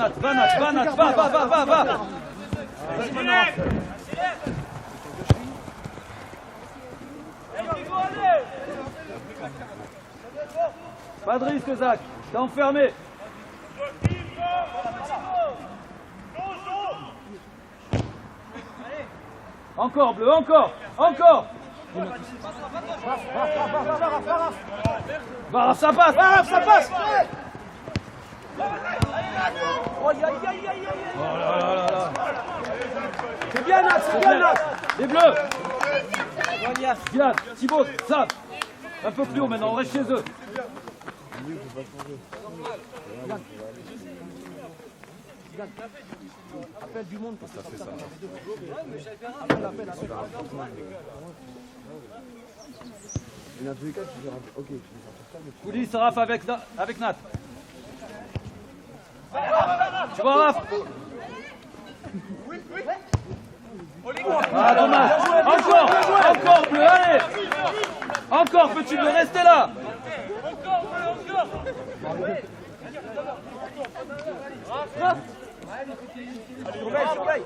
Pas de risque, Zach. T'es enfermé. Encore, bleu, encore. Va, ça passe. Oh là là. C'est bien, Nat. Les bleus. Viens, Thibaut, ça. Un peu plus haut maintenant, on reste chez eux. Appelle du monde pour ça. Kouli, ça Raph avec Nat. Tu vois Raph? Ah dommage. Encore bleu, allez. Encore petit bleu, restez là. Surveille.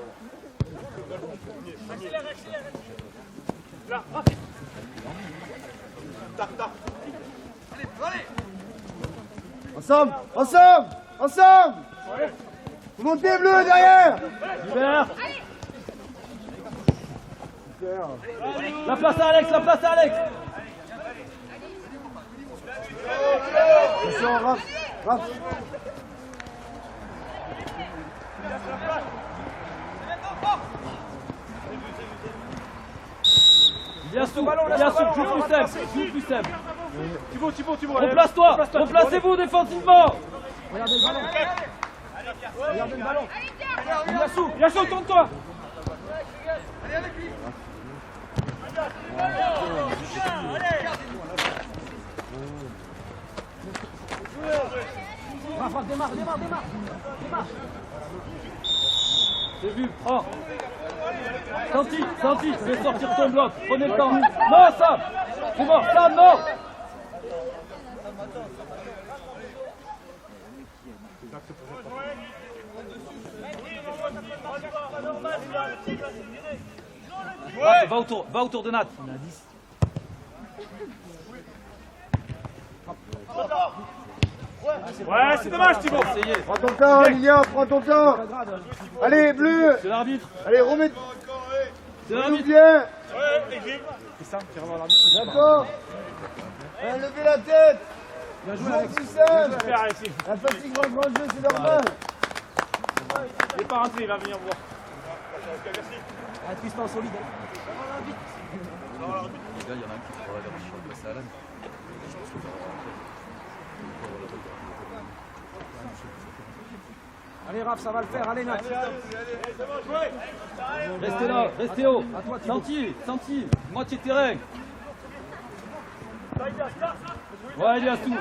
Ensemble. Montez bleu derrière. Libère. La place à Alex. Attention, Raph. Bien sous, joue plus simple. Thibaut. Replace-toi, replacez-vous défensivement. Regardez le ballon. Yassou, tourne-toi. Démarre. J'ai vu, prends. Senti, fais sortir ton bloc, prenez le temps. Non, Sam. C'est mort, Sam, non. Va autour de Nat. Ouais, c'est dommage, Thibaut. Essayez. Prends ton temps, Lilian, prends ton temps. Allez, bleu. C'est l'arbitre. Allez, remets. C'est l'arbitre. Bien. C'est ça, tu revois l'arbitre. D'accord. Levez la tête. Bien joué, Joue Alex. plus simple. Super, Alexis. La fatigue rentre dans le jeu, c'est normal. Il n'est pas rentré, il va venir voir. Un Tristan solide. Les gars, il y en a un qui fera la version de passer à l'âne. Je pense que Allez Raph, ça va le faire, allez Nat. Restez là, restez haut. Senti, moitié de terrain. Ouais, il y a tout.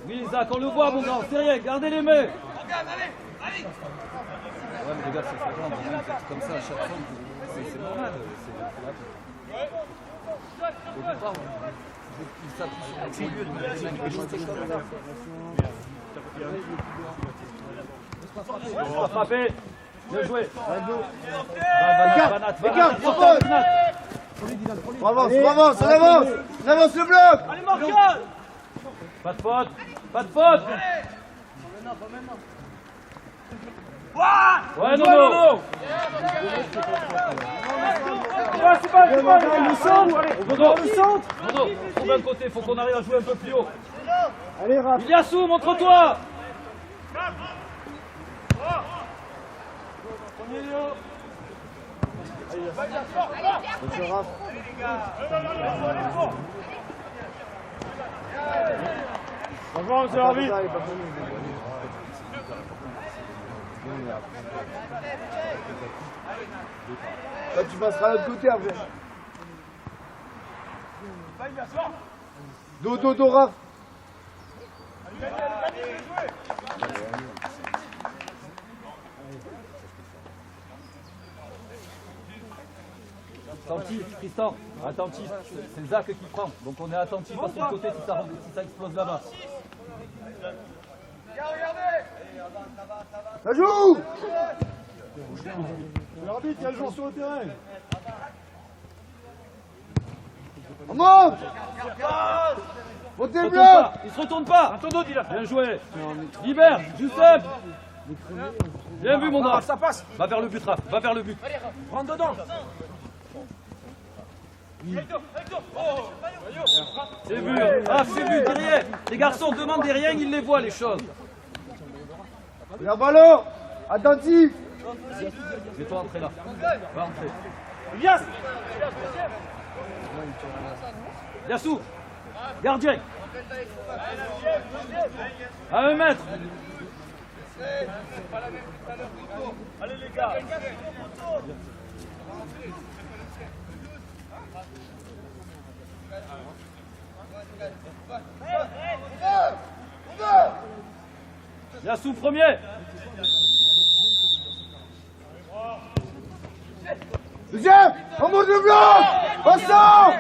Oui, Isaac, on le voit, mon grand, c'est rien, gardez les mains. Ouais, mais les gars, c'est flagrant, c'est comme ça à chaque fois, c'est normal. Au départ, il s'appuie sur le milieu de on va frapper. Bien joué. Écarte, propose. On avance, on avance le bloc. Allez Morgan. Pas de faute, pas de faute. Ouais, non. C'est pas le centre. Le centre. Trouve un côté, faut qu'on arrive à jouer un peu plus haut. Allez Raph. Iliassou, montre-toi. Monsieur Raph. Bonjour, monsieur l'arbitre. Toi, tu passeras de l'autre côté après. Dos, Raph. Attentif, Tristan, attentif, c'est Zach qui prend, donc on est attentif à son côté si ça explose là-bas. Ça joue. L'arbitre, il y a le joueur sur le terrain. On monte. Montez le bloc. Il se retourne pas. Bien joué. Libère, Giuseppe. Bien vu, mon drap. Ça passe. Va vers le but, Raph, va vers le but. Rentre dedans. C'est vu, Raph, c'est vu, dis rien. Les garçons demandent des rien, ils les voient, les choses. Regarde ballon. Attentif. Fais-toi entrer là. Va entrer. Yassou, gardien. À 1 mètre. Allez les gars. Yassou, premier. Deuxième. On monte le bloc. On sort.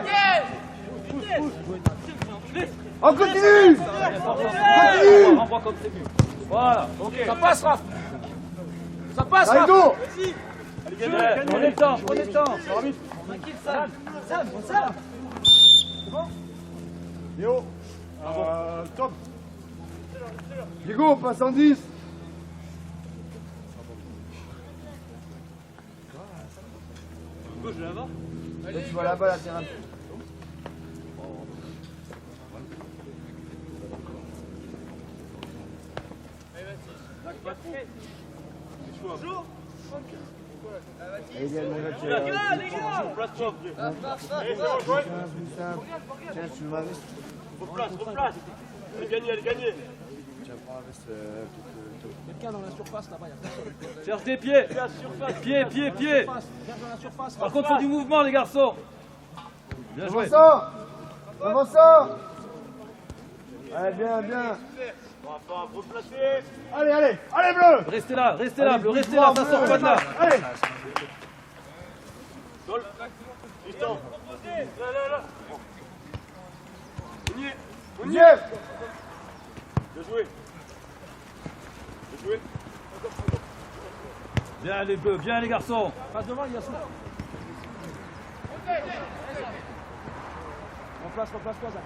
On continue. Continue. Renvoie comme c'est mieux. Voilà, ok. Ça passe Raph. Ça passe Allez, Raph. go. Prenez le temps, prenez le temps. Léo, Tom. Diego, on passe en 10. Là, tu vois là-bas la terrain. Allez, viens, mon gars, tu es tiens, tu m'as vu. Replace. Elle est gagnée. Tiens, prends la veste. Quelqu'un dans la surface là-bas, il y a personne. Cherche des pieds. Pieds. Viens dans la surface. Par contre, il faut du mouvement, les garçons. Bien joué. Comment ça? Allez, bien. Allez, bleu. Restez là, bleu, restez là, ça sort pas de là. Allez. Deuxième. Bien les bleus, bien les garçons. Passe devant, il y a sous. Replace toi, Zach.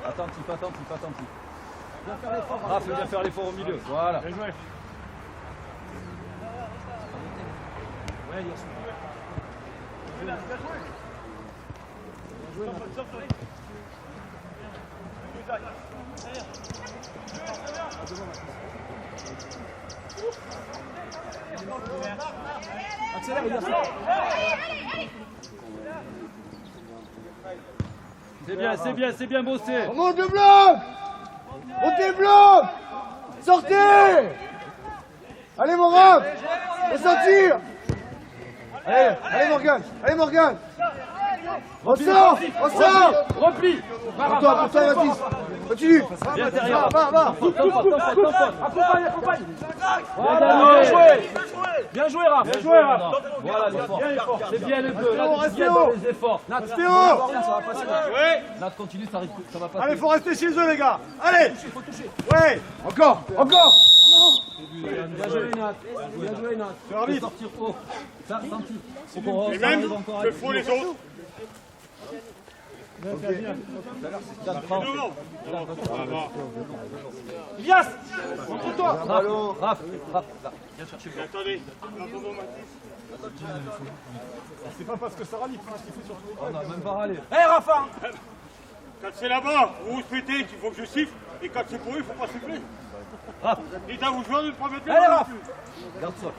Attentif. Viens faire l'effort. Raph, viens faire l'effort au milieu. Voilà. Bien joué. Ouais, il y a sous. Accélère, il y a ça. C'est bien bossé. On monte le bloc. Montez le bloc. Sortez. Allez mon Raph. Ressentir. Allez Morgane. On sort. Repli. Pour toi Mathis. Continue. Bien derrière. Va. Accompagne. Voilà, Bien joué, Raph. Voilà l'effort. C'est bien les deux. Là, Restez bien haut. dans les efforts. Restez haut. Ça va passer. Nat, continue, ça va passer. Allez, faut rester chez eux, les gars. Allez. Faut toucher. Ouais. Encore. Bien joué, Nat. C'est arbitre. Sortir haut. Ça ressentit. Et même, le faut les autres. Ilias, contre-toi. Raph, là. Attendez. C'est pas parce que ça rallie, parce qu'il faut surtout les On a même pas râlé. Hé, Rafa. Quand c'est là-bas, vous vous souhaitez qu'il faut que je siffle, et quand c'est pour eux, il faut pas siffler. Raph. Dites à vos joueurs de ne pas mettre Allez, Raph. Garde ça.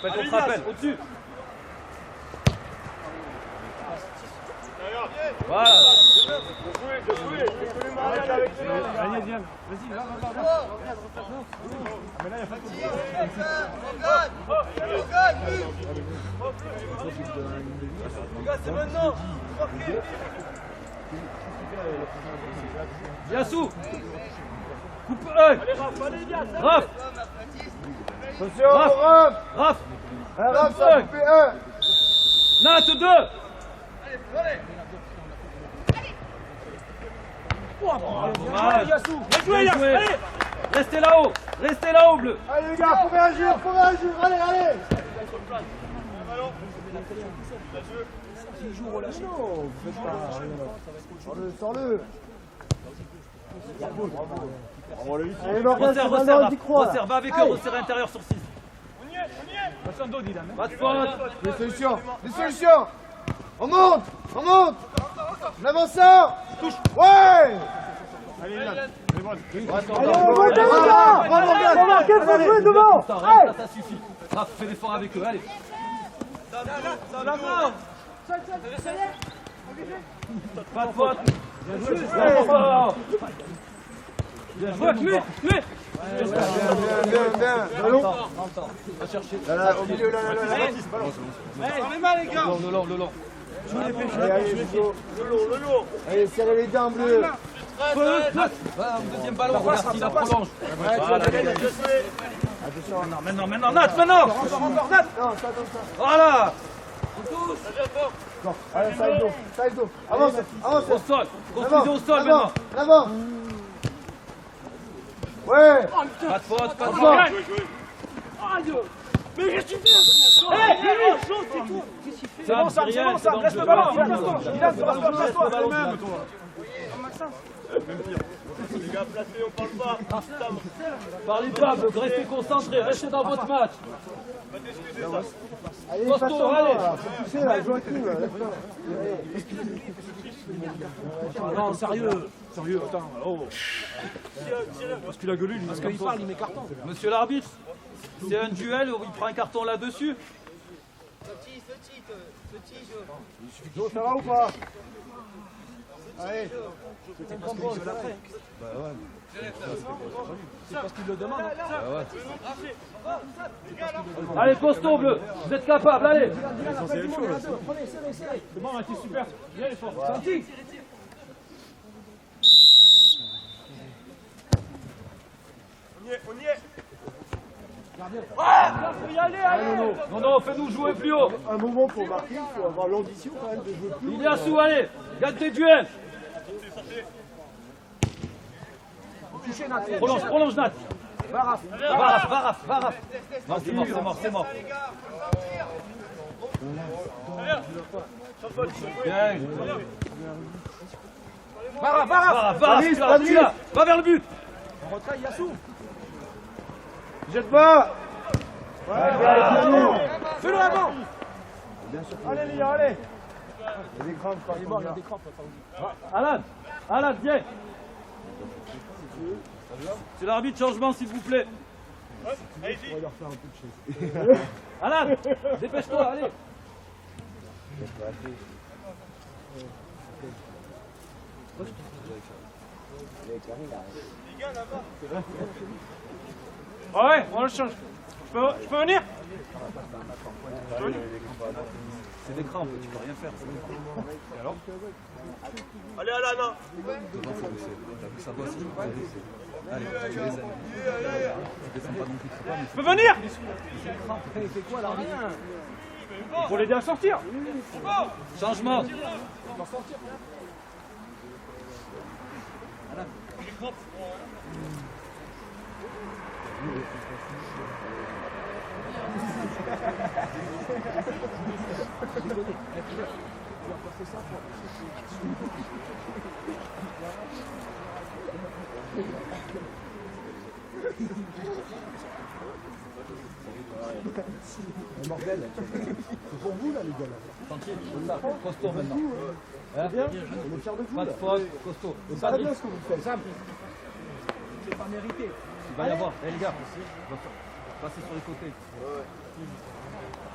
Fais Allez, ton rappel, Ilias. au-dessus. D'ailleurs, Voilà. de jouer les mariages avec les autres. Viens. Vas-y, là. C'est maintenant. Yassou. Coupe œil. Raph. Attention, Raph. Raph. Raph, ça a coupé un. Nat, 2. Allez, Yassou. Bien joué, Yassou. Allez. Restez là-haut, bleu. Allez les gars, faut réagir. Allez. Sors-le. Allez, Morgane, c'est maintenant, t'y crois. Resserre, va avec eux, resserre intérieur sur 6. Attention, dos, Dylan. Pas de faute. Des solutions. On monte. On avance ça. Touche. Ouais. Allez, Yann. Allez, bon. Allez, on va marquer, faut jouer devant. Ça suffit. Raph, fais l'effort avec eux, allez. Pas de faute. Bien joué. Bien joué, lui. Bien. Ballon. Va chercher. Là, au milieu, là. Le long. Allez, serrez les dents bleues. Voilà, deuxième ballon, regarde s'il la prolonge. Voilà. Maintenant, Nat, maintenant. Encore, Nat. Non, ça comme ça. Voilà. Allez, ça aide dos. Avance. Au sol. Construisez au sol maintenant. Avant. Ouais. Pas de faute. Mais qu'est-ce que tu fais? C'est bon, ça. Reste le ballon. Dylan, reste-toi. Les gars, placés, on parle pas. Parlez pas, restez concentrés, restez dans votre match. Allez, Costaud, passe-toi, allez. là. Faut pousser, là. Joue un coup, là. Non, sérieux, attends. Oh. Parce qu'il a gueulé, lui. Parce qu'il parle, il met carton. Monsieur l'arbitre, c'est un duel, il prend un carton là-dessus. Jo, ça va ou pas? Allez. C'est parce qu'il le demande. Allez, costaud bleu, vous êtes capables, allez. C'est bon, Mathis, super. Bien les forts. Senti. On y est. Faut y aller, allez. Non, fais-nous jouer plus haut. Un moment pour marquer, il faut avoir l'ambition quand même de jouer plus. Iliassou, allez, gagne tes duels. Touché, Nat. Prolonge Nat. Va, Raph. Va, Raph. Non, c'est mort. Bien. Va, Raph. Va, tu l'as. Va vers le but. On retraille Yassou. Jette pas. Fais-le avant. Allez, les gars, allez. Il y a des crampes, pas Il est mort, il a des crampes. Alan, viens. C'est l'arbitre, changement s'il vous plaît. Alan, dépêche-toi, allez. Ouais, on le change. Je peux venir? C'est des crampes, tu peux rien faire. Et alors Allez, Alan. devant, faut baisser. T'as vu sa voix, c'est faut baisser. Allez, tu les aimes. Tu descends pas non plus trop bas, mais Je peux venir? Il fait quoi là? Rien. Il faut l'aider à sortir. Changement. Bordel, c'est pour vous là les gars. Tranquille, comme ça, costaud maintenant. Hein? On est fiers de vous. Pas de faute, costaud. C'est Pas très de bien risque. ce que vous faites. C'est pas mérité. Il va y avoir. Les gars, passez sur les côtés.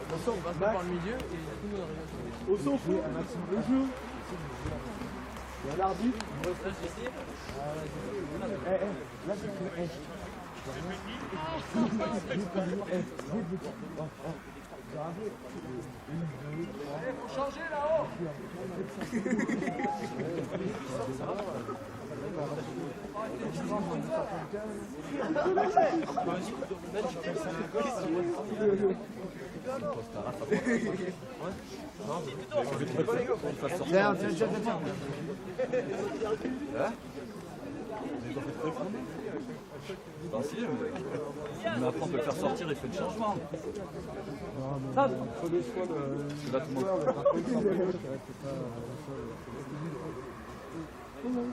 Attention, On passe par le milieu et tout le monde arrive. au son fou, un maximum de jeu. Il y a l'arbitre. Là, tiens. c'est si, mais après on peut le faire sortir et faire le changement. Ça, Parce que là tout le monde.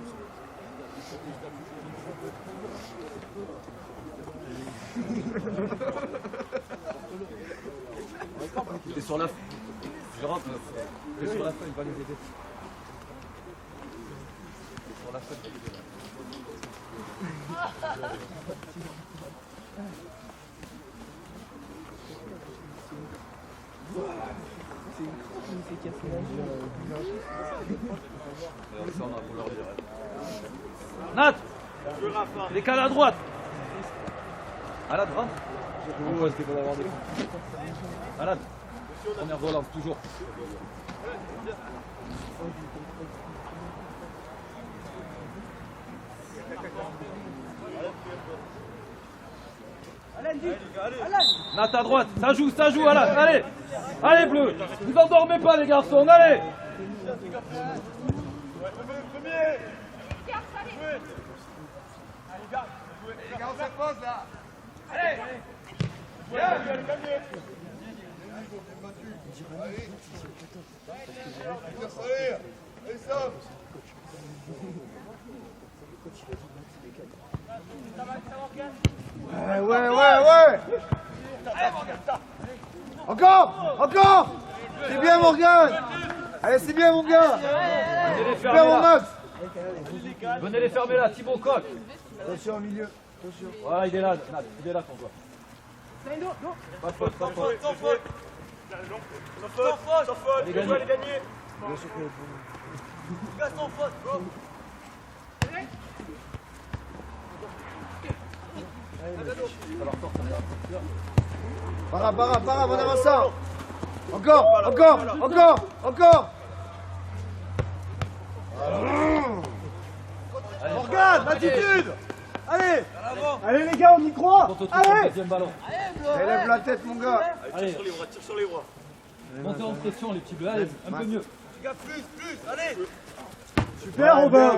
T'es sur la. Je rentre. T'es sur la feuille, va les aider. T'es sur la feuille, va les aider. Alors ça, on a pour leur dire. Nat, décale à droite. À la droite. Alan, première volante, toujours. Nat à droite, ça joue, Alan, allez. Allez, bleu. Vous endormez pas, les garçons, allez. Ouais. Encore. C'est bien Morgan. Allez, c'est bien mon gars. Venez les Super fermer mon là. Max. Venez les fermer là, Thibaut Coq. Attention au milieu. Attention. Voilà, il est là, Nat, il est là qu'on voit. Pas de faute, pas de faute. Sans faute. Allez, gagné. Sans faute. Para, en avançant. Encore. Morgane, attitude. Allez les gars, on y croit. Prototype, Allez. deuxième ballon. Lève la tête mon gars. Allez, Tire sur les bras. montez en pression les petits bleus, allez, un peu mieux. Les gars, plus, allez. Super Robin.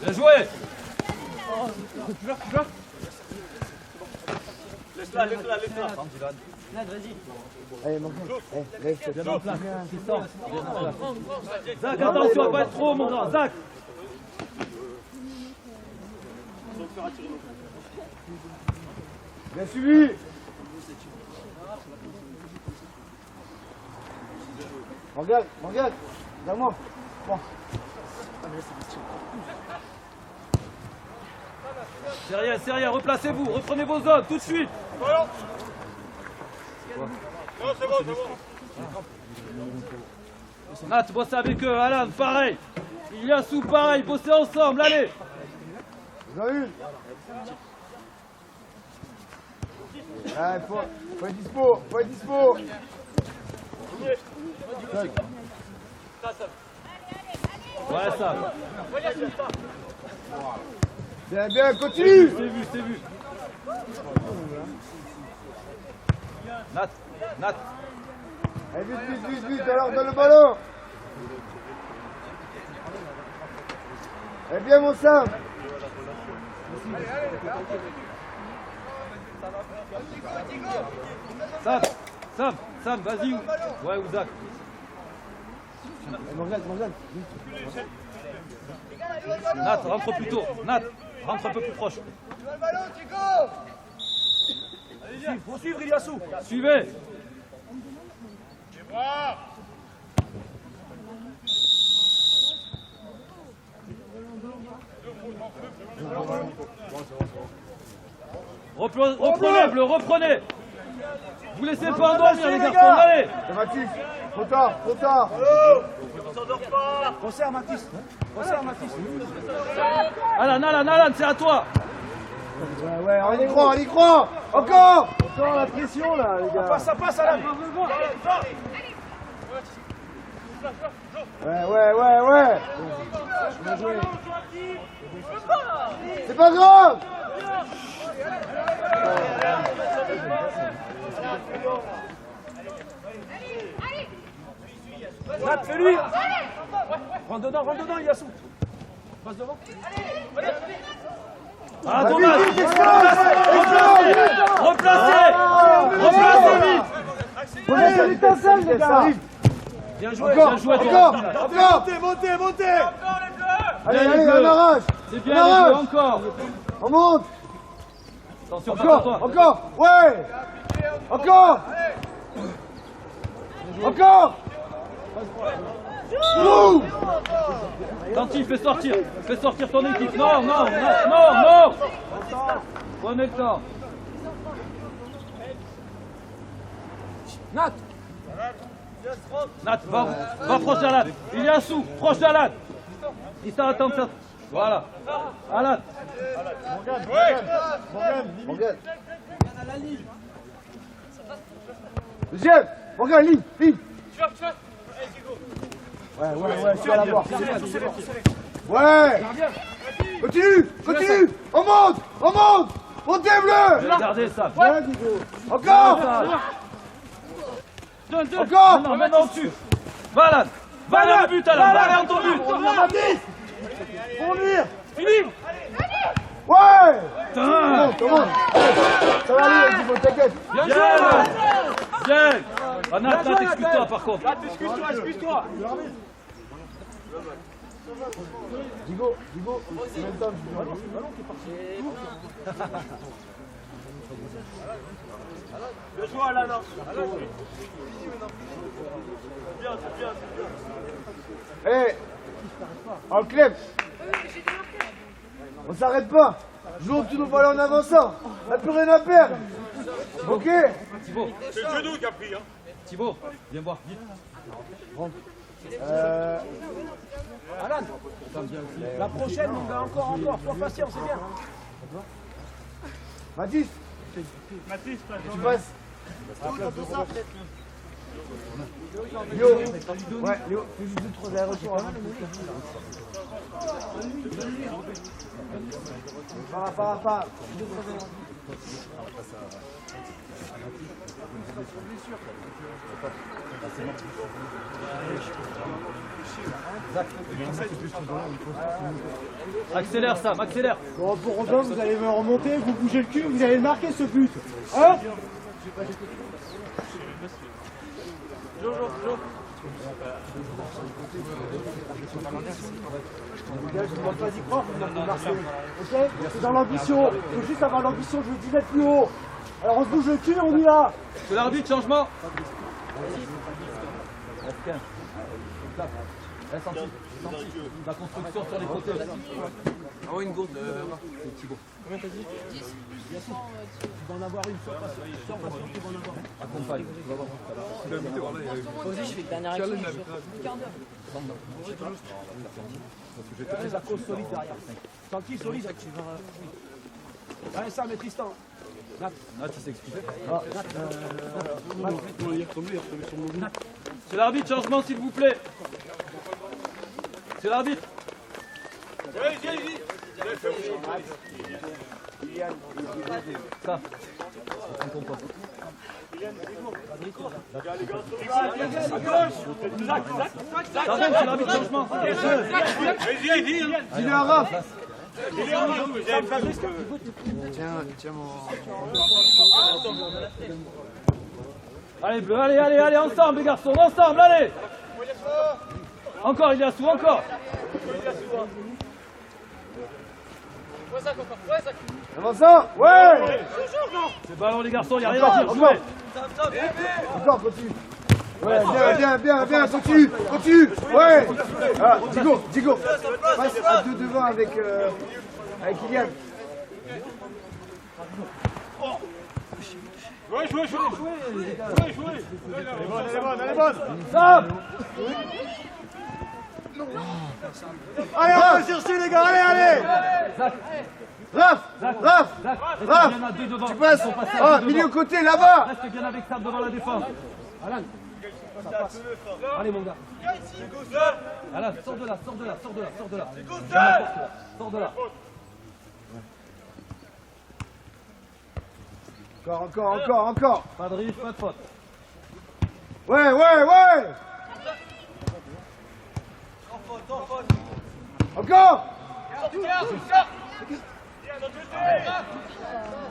Bien joué. Laisse-la. Allez Morgane. Lève Bien en place, Tristan. Bien en place. Zach, attention à pas être trop, mon grand. Zach. Bien suivi. Morgane, regarde-moi. Bon. C'est rien, replacez-vous, reprenez vos zones tout de suite. Nat, bossez avec eux, Alan, pareil. Iliassou, pareil, bossez ensemble, allez. J'en ai une. Ah, faut être dispo, Ouais, ça. Bien, continue. C'est vu. Nat. Allez, vite, alors donne le ballon. Eh bien, mon Sam. Sam, vas-y. Ouais, Ouzak. Morgane. Nat, rentre plus tôt. Nat, rentre un peu plus proche. Faut suivre Iliassou. Suivez. Reprenez. Vous laissez pas endormir les garçons, allez. C'est Mathis. Trop tard. Resserre Mathis. Alan, c'est à toi. Ouais, on y croit. Encore la pression là, les gars. Ça passe à la Ouais. Bien joué. C'est pas grave. Nat, fais-lui. Rentre dedans, Iliassou. Passe devant. Ah, Thomas. Replacez vite. C'est l'étincelle, les gars. Bien joué, Encore. Montez. Allez, on arrache. C'est bien, les deux, encore. On monte. Attention, toi. Encore. Ouais. Encore. Ouh. Tanti, fais sortir ton équipe. Non. Prenez le temps. Nat, va proche d'Alan. Iliassou, proche d'Alan. Il s'en attend ça. Voilà. Alan. Morgane. Deuxième. Morgane, ligne. Ouais, tu vas l'avoir. Ouais. Continue. On monte. Montez bleu. Regardez ça. Ouais, Diego. Encore. Encore. Maintenant dessus. Va Alan. Va dans le but, Alan. Va dans ton but. Pour venir. Philippe. Ouais. Putain. Comment ça va aller, Diego, t'inquiète. Bien. Ah, Nat, excuse-toi par contre. Excuse-toi. Diego, en même temps, le ballon qui est parti. Bien joué, Alan. Eh, en club, on s'arrête pas. Jouons tous nos ballons en avançant. On n'a plus rien à perdre. Ok. Thibaut. C'est le genou qui a pris. Thibaut, viens voir, vite. Alan, la prochaine, on va encore. Sois patient, c'est bien. Mathis, tu passes. Léo, ouais, Léo, fais juste 2-3 allers-retours avant. Pas. Accélère Sam, accélère. Bon, pour Robin, vous allez me remonter, vous bougez le cul, vous allez marquer ce but. Hein? Je ne demande pas d'y croire, vous demandez de marquer. Ok? C'est dans l'ambition. Il faut juste avoir l'ambition de jouer 10 mètres plus haut. Alors on se bouge le cul, on y va. C'est l'arbitre, changement. Senti. La construction sur les côtés aussi. Ah ouais, une gourde. C'est Thibaut. Combien t'as dit 10. Tu vas en avoir une sur pas sûr tu vas en avoir. Accompagne, tu vas voir. Vas-y, je fais le dernier action. La cause solide derrière. Tranquille, solide. Allez, ça, mais Tristan. Nat, il s'est expliqué. C'est l'arbitre, changement s'il vous plaît. C'est l'arbitre. Ça. C'est l'arbitre, changement. Dis-le à Raph. Tiens mon... Allez, bleu, allez, ensemble les garçons, ensemble, allez. Encore, il y a sous, encore. Avançant. Ouais. C'est ballon les garçons, il n'y a rien à dire, jouez. Encore, continue. Ouais, bien, continue. Ouais. Ah, Digo. Passe à deux devant avec Kylian. Jouez. Elle est bonne. Stop. Allez, on va chercher les gars, allez. Raph. Il y en a deux devant. Tu passes. Ah, milieu côté, là-bas. Reste bien avec Sam devant la défense. Alan. Allez, mon gars. Alan, sors de là. Sors de là. Encore. Pas de risque, pas de faute. Ouais. Encore.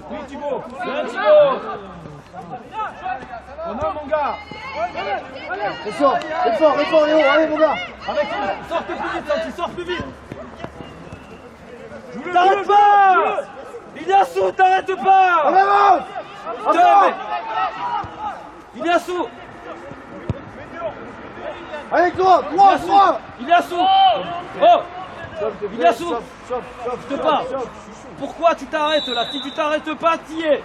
Oui, Thibaut. Bien, Thibaut. On a, mon gars. Effort, Léo, allez, mon gars. Avec sors plus vite, Santi, sors plus vite. T'arrêtes pas. Il y a sous, t'arrêtes On pas. avance. Il y a sous. Allez, toi. Il y a sous. Oh. Il y a sous. Je te parle. Pourquoi tu t'arrêtes là? Si tu t'arrêtes pas, t'y es.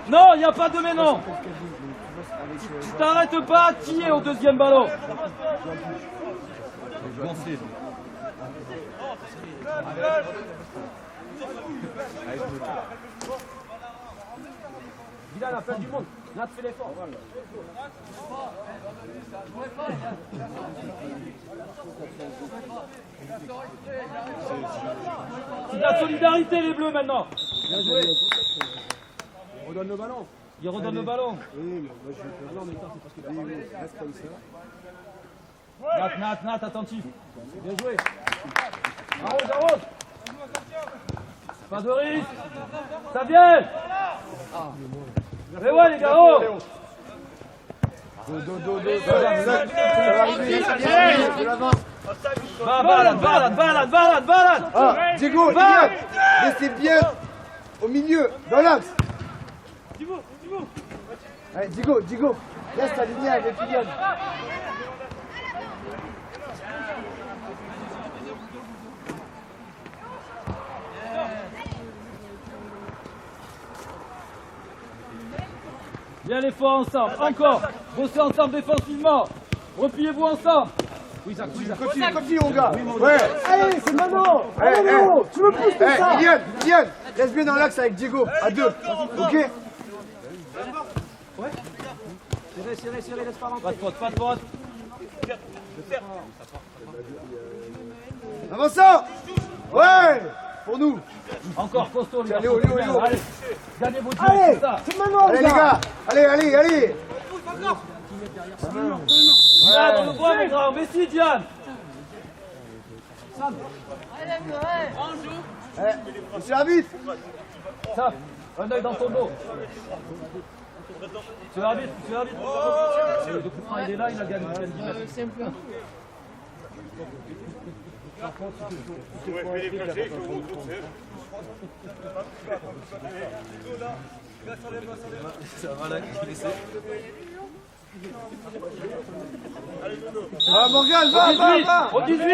Non, il n'y a pas de mais non. Tu t'arrêtes pas, t'y es au deuxième ballon. Dylan, la fin du monde. Nat, fais l'effort. C'est de la solidarité les bleus maintenant. Bien joué. On redonne le ballon. Il redonne le ballon. Oui, mais moi je vais pas en même temps, c'est parce que reste comme ça. Nat, attentif. Bien joué. Arrose. Pas de risque. Ça vient. Mais ouais les gars, oh. Ça va arriver. De l'avant. Balade. Ah, Diego, Kylian, restez bien au milieu, dans l'axe. Allez, Diego, reste aligné avec Kylian. Bien les fois ensemble, encore. Bossez ensemble défensivement. Repliez-vous ensemble. Continue, mon gars. Ouais. Allez, c'est maintenant. Allez, Léo, tu me pousses tout ça. Kylian, reste bien dans l'axe avec Diego, à deux. Ok. Serrez, laisse pas rentrer. Pas de faute. Avançant. Ouais. Pour nous. Encore costaud les gars. Léo. Allez, gagnez vos duels, Allez, c'est ça. c'est maintenant, les gars. Allez. Là, dans le bois, mon grand. Mais si, Diane. Monsieur l'arbitre. Ça, un œil dans ton dos. Monsieur l'arbitre. Le coup de frein, il est là, il a gagné 10 mètres. C'est un peu. Ça va là, qui laissait. Ah, Morgane, va. Au 18.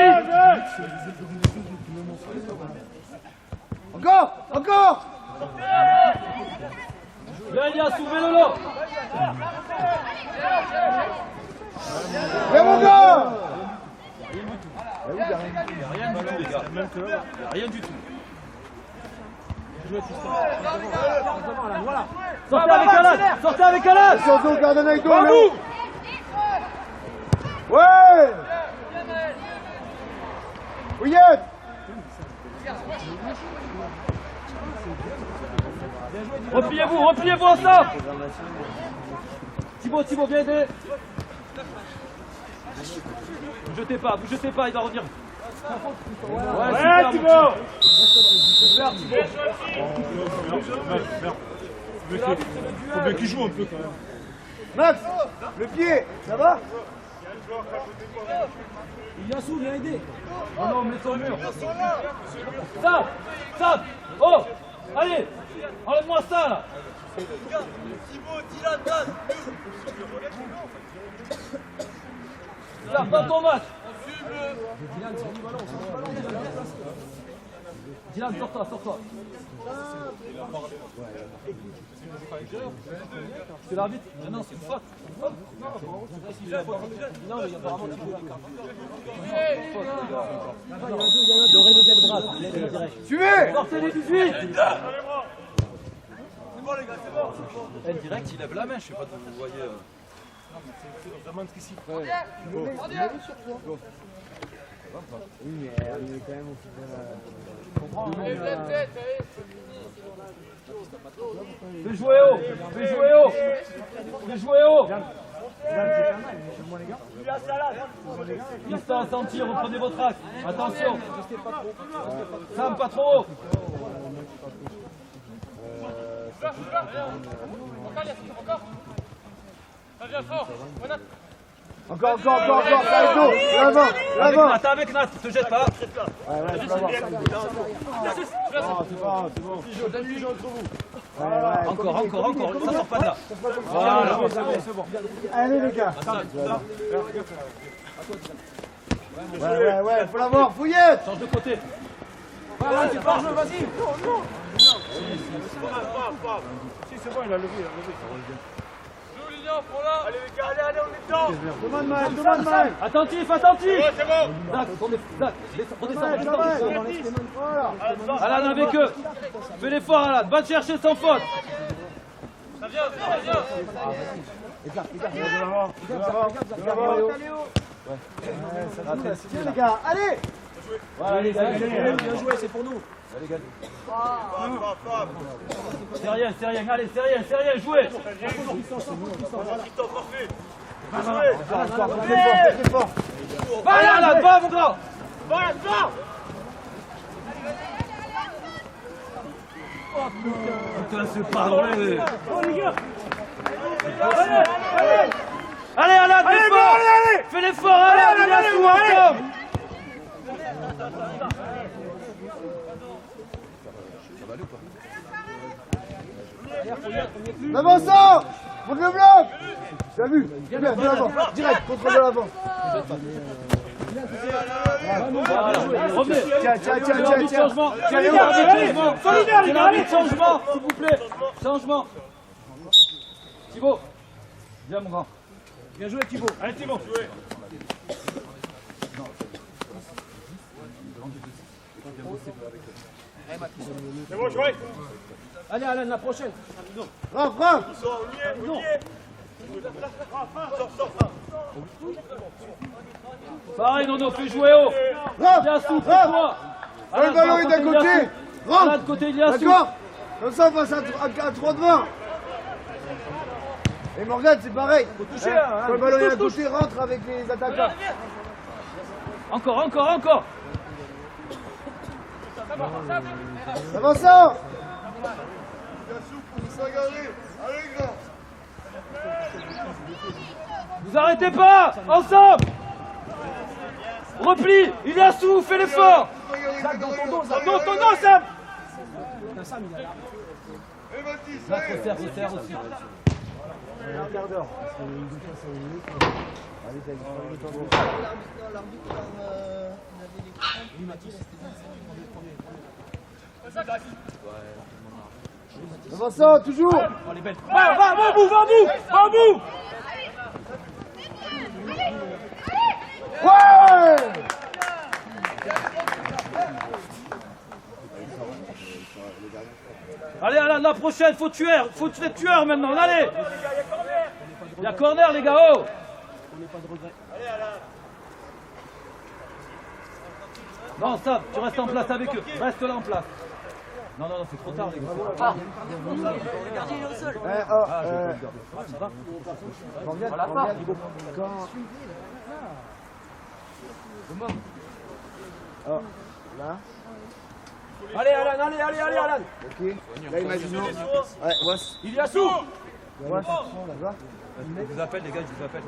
Encore. Bien, Iliassou, fais le lot. Viens, mon gars. Rien du tout, les gars. Rien du tout. Sortez avec Alan. Sortez avec Alan. Attention, gardien avec toi, Léo. Ouais. Ouillette. Repliez-vous ensemble. Thibaut, viens aider. Vous jetez pas, il va revenir. Ouais, Thibaut. Super, Thibaut. Faut bien qu'il joue un peu quand même. Max, le pied, ça va? Iliassou, viens aider. Oh non, mets ton mur. Sam. Oh, allez, enlève-moi ça là. Sam, dans ton match. Dylan, sors-toi. C'est l'arbitre? Non, c'est une faute. Non, mais il y a apparemment il aurait levé le bras. Suivez. Sortez les 18. Elle direct, il lève la main, je sais pas d'où vous voyez. Fais jouer haut. Instant à sentir, reprenez votre axe. Attention. Sam, pas trop haut. Encore, l'avant. Avec Nat, te jette pas. Encore, ça sort pas de là. Voilà. Allez les gars. Ouais, faut l'avoir, Fouillette. Change de côté. Voilà, c'est pas jeu, vas-y. Si, c'est bon, il a levé. Allez les gars, allez, on est dedans. Demande mal. Attentif. C'est bon. Zach, redescends. Alan avec eux. Fais l'effort, Alan. Va te chercher sans faute. Ça vient. Tiens les gars, allez. Bien joué, c'est pour nous. C'est rien. Allez, c'est rien. Jouez. Très fort. Va, Alan, va, mon grand. Putain, c'est pas vrai. Allez, Alan, l'effort. Fais l'effort, Alan, Iliassou, ensemble. L'avançant. Monte le bloc. Tu as vu? Bien, de l'avant. Direct, contrôle de l'avant. Revenez. Tiens. Changement. Solidaire, les gars. Changement, s'il vous plaît. Changement. Thibaut. Viens, mon grand. Bien joué, Thibaut. Allez, Thibaut. C'est bon, joué. Allez, Alan, la prochaine. Frappe. Pareil, Nono, fais jouer haut. Iliassou, fais-toi. Le ballon est d'un côté. Alan, de côté Iliassou. D'accord. Comme ça, on passe à 3 devant. Et Morgane, c'est pareil. Faut toucher. Quand le ballon est d'un côté, rentre avec les attaquants. Encore. Avançant. Vous arrêtez pas. Ensemble. Repli. Iliassou, fais l'effort. Zach, dans ton dos, Zach. Dans ton dos, Sam. Putain, Sam, il a l'air. Zach, resserre aussi. Un quart d'heure. Parce que une fois, c'est 1 minute. Allez, t'as dit. L'arbitre, comme on avait les crampes, il m'a dit que c'était 25 minutes. Vincent, toujours. Oh, les belles. Va au bout, va au bout, va au bout. Ouais. Allez, Alan, la prochaine, faut tuer tueur maintenant, allez. Il y a corner, les gars, oh. Non, Sam, tu restes en place avec eux. Reste là en place. Non, c'est trop tard, les gars. Le gardien il est au sol. Là. Allez, Alan, allez, Alan. Ok. Là, imaginons. Ouais, Was. Il y a sous. Was, là-bas. Je vous appelle, les gars, je vous appelle.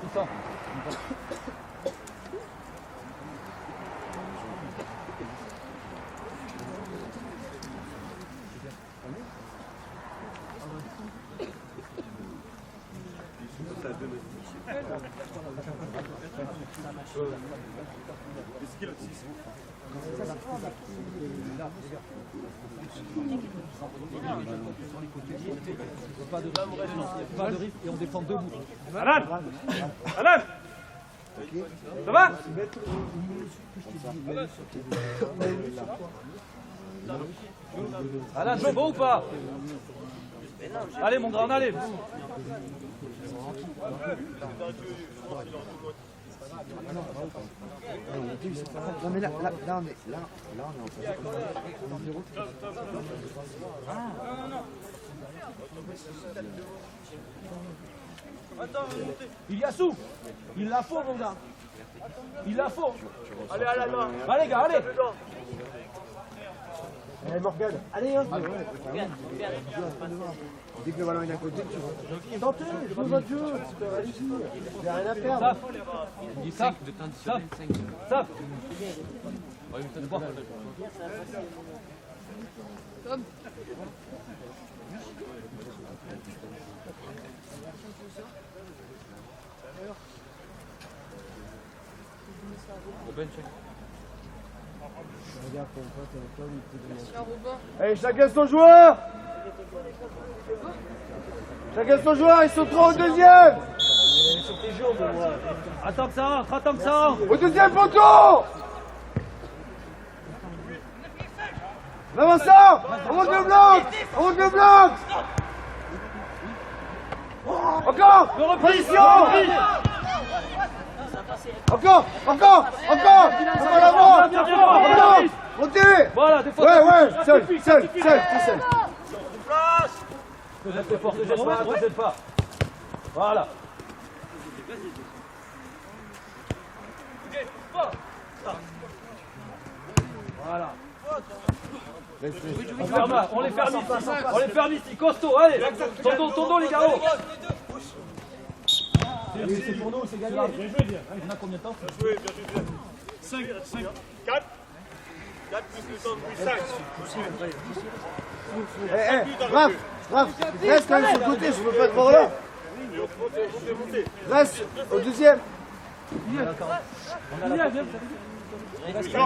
Tout ça. Pas de risque et on défend debout. Alan. Ça va? Alan, c'est bon ou pas? Allez, mon grand, allez. Non mais là on est en face. Il y a sous. Il la faut, mon gars. Il la faut. Allez, allez, gars, allez. Allez Morgane. Allez hein. Dès que le ballon est à côté, tu vas. Tentez, jouez votre jeu. Il n'y a rien à perdre. Ça. Allez, chacun son joueur. Chacun son joueur, ils sont 3 au deuxième. Attends que ça rentre. Au deuxième poteau. Vincent, on monte le bloc. Encore. Position. Encore. On va l'avant. Montez. Voilà, des fois. Ouais, seul. Ne jette pas. Voilà. Voilà. On les ferme ici. Costaud, allez. Tondo, les gars. C'est pour nous, c'est gagné. On a combien de temps? 5, 4. 4 plus le temps de plus 5. Raph, reste quand même sur le côté, je peux pas te voir là. Reste au deuxième. Non,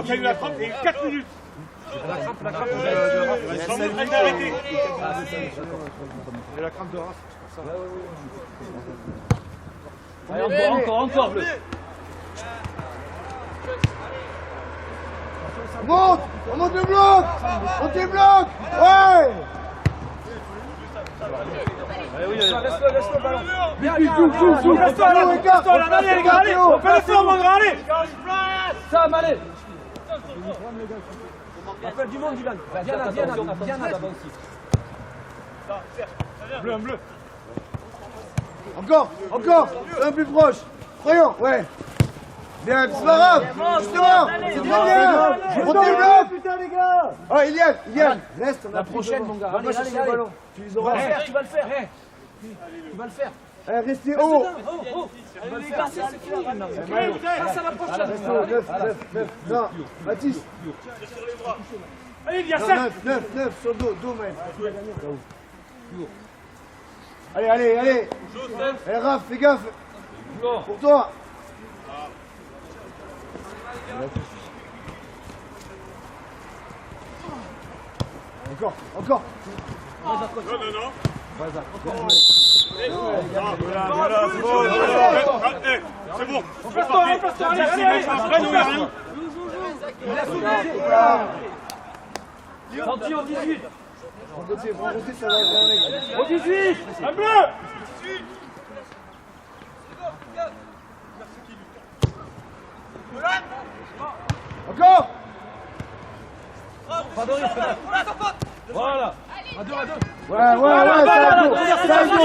t'as eu la crampe, il y a eu 4 minutes. La crampe. Arrêtez. La crampe de race. Allez, encore, bleu. On monte le bloc. Ouais. Laisse-le ballon. Joue. Allez, les gars, allez. On fait l'effort, mon grand, allez. Sam, allez. Appelle du monde, Dylan. Viens là, là-bas aussi. Bleu. Encore, un peu plus proche. Croyons, ouais. Bien, c'est pas grave. Justement, c'est très bien. Montez le bloc. Putain, les gars. Oh, Ilian, reste. La prochaine, mon gars. Allez, chercher le ballon. Tu les auras. Tu vas le faire. Tu vas le faire. Restez haut. Les gars, c'est fini maintenant. Passe à la prochaine. Restez haut, 9. Non, Mathis. Allez, viens, Non, 7. 9 sur dos, Maël. Allez, allez, allez. Allez, Raph, fais gaffe. Pour toi. Encore. Non. C'est bon. Remplace-toi, allez. Senti au 18. Prends côté, ça va être un mec. Au 18. Un bleu. Encore. Pas de risque. Voilà. Ouais, ça y est,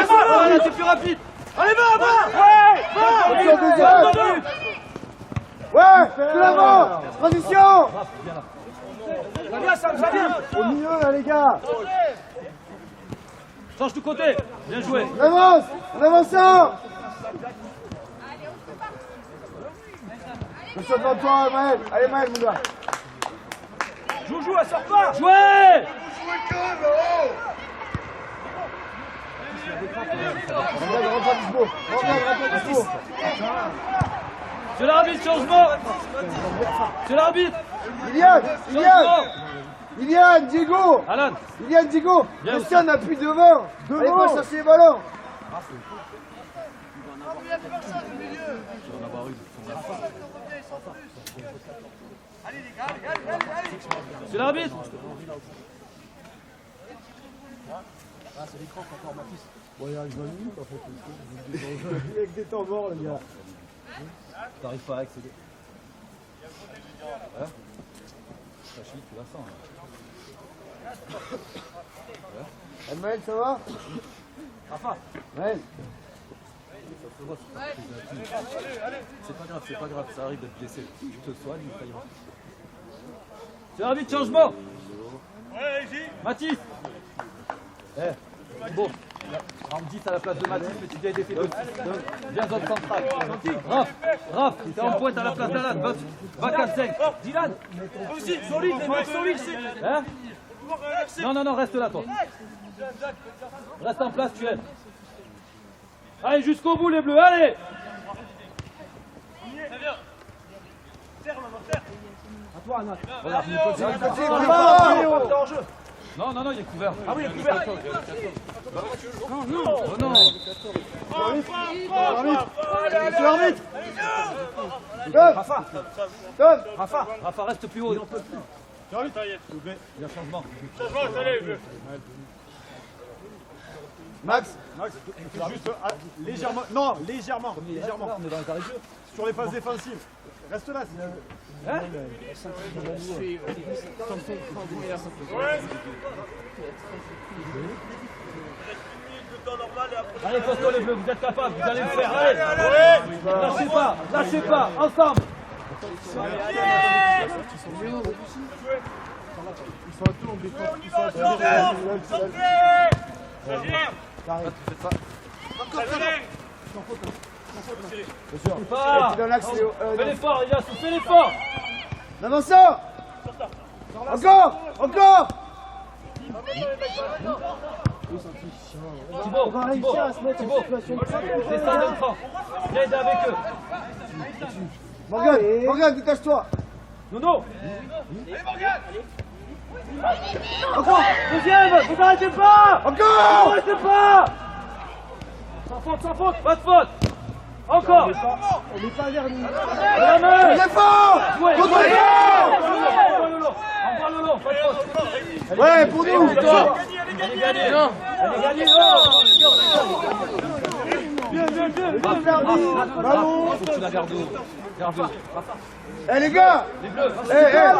Voilà, c'est plus rapide. Allez, va. Attention, deuxième. Ouais, de l'avant. Transition. Ça vient. Au milieu, là, les gars. Change de côté. Bien joué. On avance, en avançant. Je suis devant toi, Maël. Allez, Maël, mon gars. Joue, elle sort pas. Jouez. Regarde, rentre à dispo. C'est l'arbitre, changement. C'est l'arbitre. Ilian, Diego. Alan. Ilian, Diego. Bien Christian appuie devant. Allez, va chercher les ballons. C'est l'arbitre. Bon, il y a 20 minutes en fait. Avec des temps morts, les gars. T'arrives pas à accéder. Hein? Rachid, tu la sens. Hein? Maël, ça va? Rafa. Maël. C'est pas grave, ça arrive d'être blessé. Je te soigne, ça ira. C'est l'arbitre, changement. Mathis. Bon. On me dit à la place de Mathis, mais tu viens d'effet de bien zone centrale. Raph, t'es en pointe à la place d'Alan. Va 4-5. Dylan. Aussi, solide, Hein? Non, reste là, toi. Reste en place, tu es. Allez, jusqu'au bout, les bleus, allez. À toi, Anna. Non, il est couvert. Ah oui, il est couvert. Non. C'est l'arbitre. Top. Rafa, reste plus haut. Il y a changement. Max. Juste légèrement. Non, légèrement. On est dans les arrêts de jeu. Sur les phases défensives. Reste là. Hein? Allez, pose-toi les bleus, vous êtes capables, vous allez le faire, allez. Lâchez pas, ensemble. Fais l'effort, les gars, fais l'effort. Avançons. Encore. Thibaut, descends d'un cran. Viens aider avec eux. Morgane, détache-toi. Nono. Encore. Deuxième, vous n'arrêtez pas. Encore. Vous n'arrêtez pas. Sans faute, pas de faute. Encore. On n'est pas vers nous. Il est fort. Envoie le long, pas de faute. Ouais, pour nous. Elle est gagnée. Non. Elle est gagnée. Bravo. Faut que tu la gardes haut. Garde haut. Eh les gars. Les bleus. C'est bon,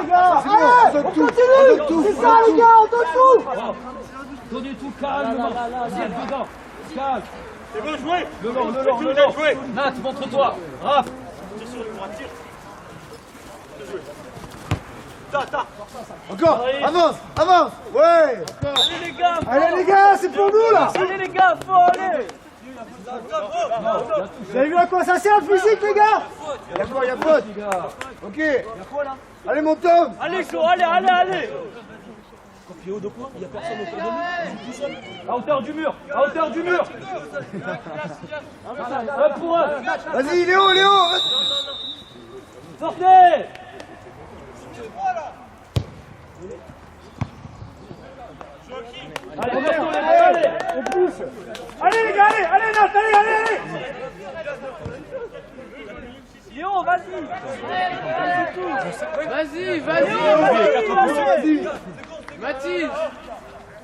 on donne tout. C'est ça les gars, on donne tout. Donnez tout calmement. Viens dedans. Calme. C'est bon, joué. Le long. Nat, montre-toi. Raph. Encore. Avance. Ouais. Allez les gars. Allez les gars, c'est pour nous là. Allez les gars, faut aller. Vous avez vu à quoi ça sert le physique, les gars? Y'a quoi, y'a faute? Ok. Allez, mon Tom. Allez, chaud, allez, allez, allez. Il est haut de quoi? Il n'y a personne autour de lui. Il joue tout seul. À hauteur du mur, à hauteur du mur. Un pour un. Vas-y, Léo, Léo. Sortez. Allez, remettons les balles, allez. On pousse. Allez les gars, allez, allez Nat, allez, allez, allez. Léo, vas-y. Vas-y, Vas-y. Mathis.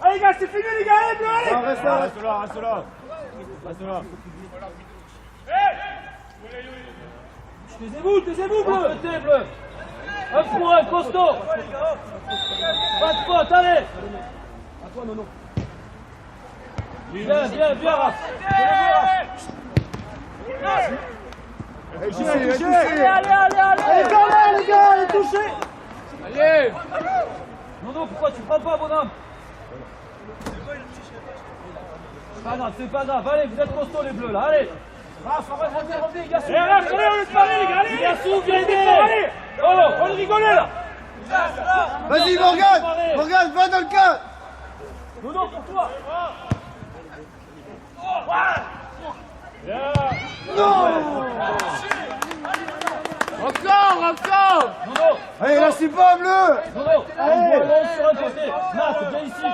Allez les gars, c'est fini les gars, allez, bleu, allez. Reste là, reste là, reste là. Reste là. Taisez-vous, bleu. Côté, bleu. Un pour un, costaud. Pas de faute, allez. À toi, Nono. Viens, Raph. Allez, touché, allez, touché. Allez. Allez, quand même, les gars, allez, touché. Allez. Nono, pourquoi tu prends pas, bonhomme? C'est pas grave, allez, vous êtes costauds les bleus là, allez. Revenez, Gassou. Allez, allez, on laisse parler les gars, allez. Gassou, viens aider. Allez. Oh, on rigolait là. Vas-y, Morgane, va dans le cadre. Nono, pour toi. Encore. Nono, Allez, lâchez pas, bleu. Nono, on voit sur un côté. Nat, viens ici.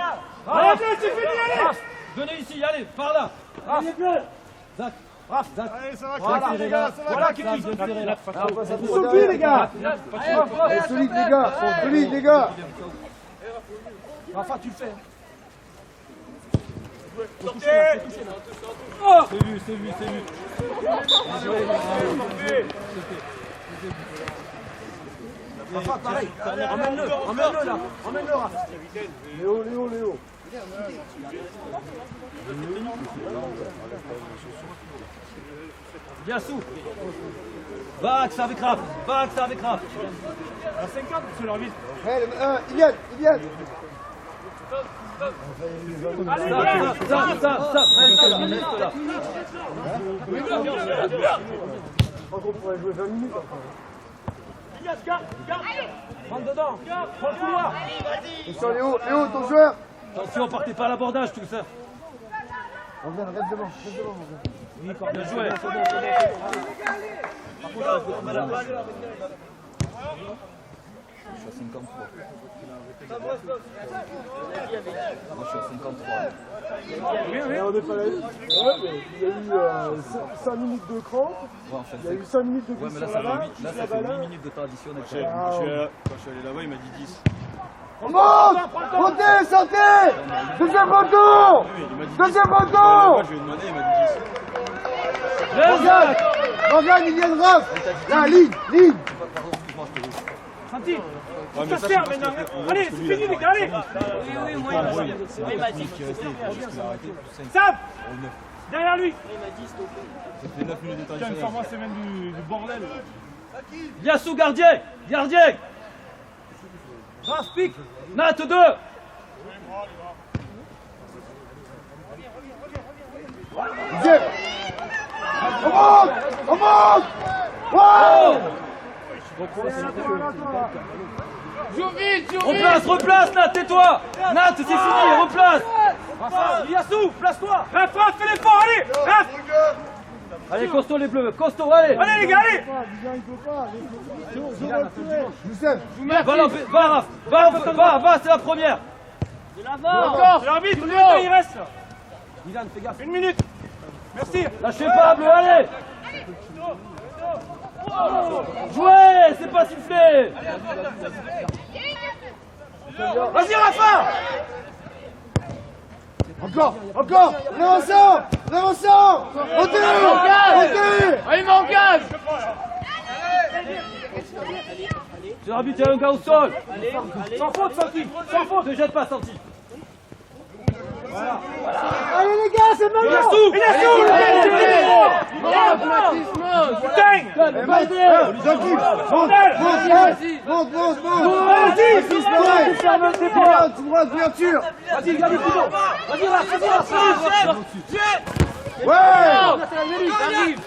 Allez, c'est fini, allez. Raph, venez ici, allez, par là. Raph, Zach. Allez, ça va, Voilà, les gars, ça va. voilà qui dit. Ils sont qui, les gars? Allez, solide, les gars. Solide, les gars. Rafa, tu le fais. Oh. C'est vu. Rafa, pareil. Emmène-le là. Emmène-le, Rafa. Léo. Gassou. Bax avec Raph. À 50 sur l'arbitre. Allez, Iliad. Allez les gars. Ça, reste là. Je crois qu'on pourrait jouer 20 minutes après. Garde. Rentre dedans. Prends le couloir. Attention, Léo, ton joueur. Attention, partez pas à l'abordage, tout ça. Morgane, reste devant, Morgane. Bien joué. Je suis à 53. Moi, je suis à 53. On est pas là. Il y a eu 5 minutes de crampe. Ouais, en fait, Il y a eu 5 minutes de ouais, mais glisse là, sur ça la fait main. 8, là, ça fait 8 minutes de temps additionnel. Quand je suis allé là-bas, il m'a dit 10. On monte. Montez, sortez. Deuxième poteau. Deuxième poteau. Je lui ai demandé, il m'a dit 10. Morgane, il vient de Raph. Là, ligne. Santi. Ouais, Ça ça, sert c'est maintenant. parce que- Allez, c'est fini les gars, allez. C'est il m'a dit. Qui est resté, juste qu'il a arrêté. Sam. Derrière lui. Ça fait 9 minutes de temps Tiens, une additionnel. fois, c'est même du bordel. Gassou, gardien. Raph, pique. Nat, 2. Deuxième. On monte. Wow. Joue vite. Replace, Nat, tais-toi. Nat, c'est fini, replace. Gassou, place-toi. Raph, fais l'effort, allez. Raph. Allez, costaud les bleus, costaud, allez. Allez les gars, allez. Youssef. Va, Raph. Va, c'est la première. Encore. L'arbitre, le temps il reste. Dylan, fais gaffe. 1 minute. Merci. Lâchez pas, bleu, allez. Jouez, c'est pas sifflé. Vas-y Rafa. Encore. L'avançant. Montez. Allez, Morgane. Sur l'arbitre, il y a un gars au sol. Sans faute, Santi. Sans faute, ne jette pas, Santi. Allez les gars, c'est maintenant. Gassou. Putain. Monte. Vas-y. Couverture. Vas-y, garde le couteau. Vas-y, Raph. Ouais. Arrive.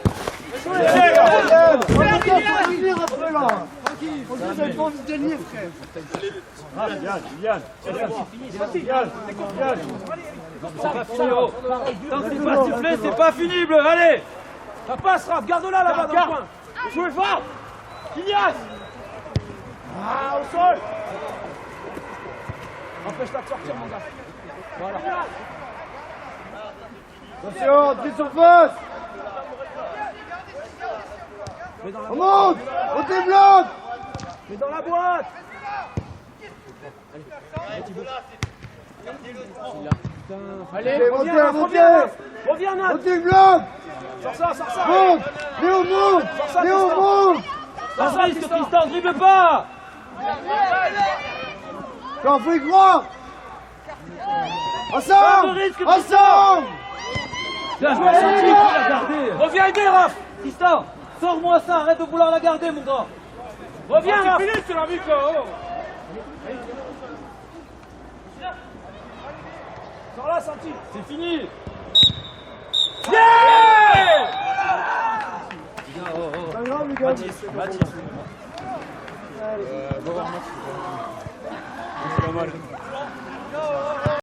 On est bien, faut finir après là. Tranquille, faut juste être envie de gagner, frère. C'est pas fini, oh. Tant que c'est pas sifflé, c'est pas finible. Allez. Ça passe, Raph, garde-la là-bas dans le coin. Jouez fort. Ignace. Ah, au sol. Empêche-la de sortir, mon gars. Voilà. Attention, pied sur face. On monte. On débloque. Mais dans la boîte. Allez, reviens, reviens. Reviens, Nat. On débloque. Sors ça. Monte. Léo, monte. Léo, monte. Sans risque, Tristan, dribble pas. Quand faut y croire. Pas Ensemble. de risque, Ensemble. Bien joué, Santi, il faut la garder. Reviens aider, Raph. Tristan, sors-moi ça, arrête de vouloir la garder, mon grand. Reviens, Raph. C'est fini, tu l'as vu, quoi. Sors là, Santi. C'est fini. Yeah. Pas grave, les gars. Pas mal.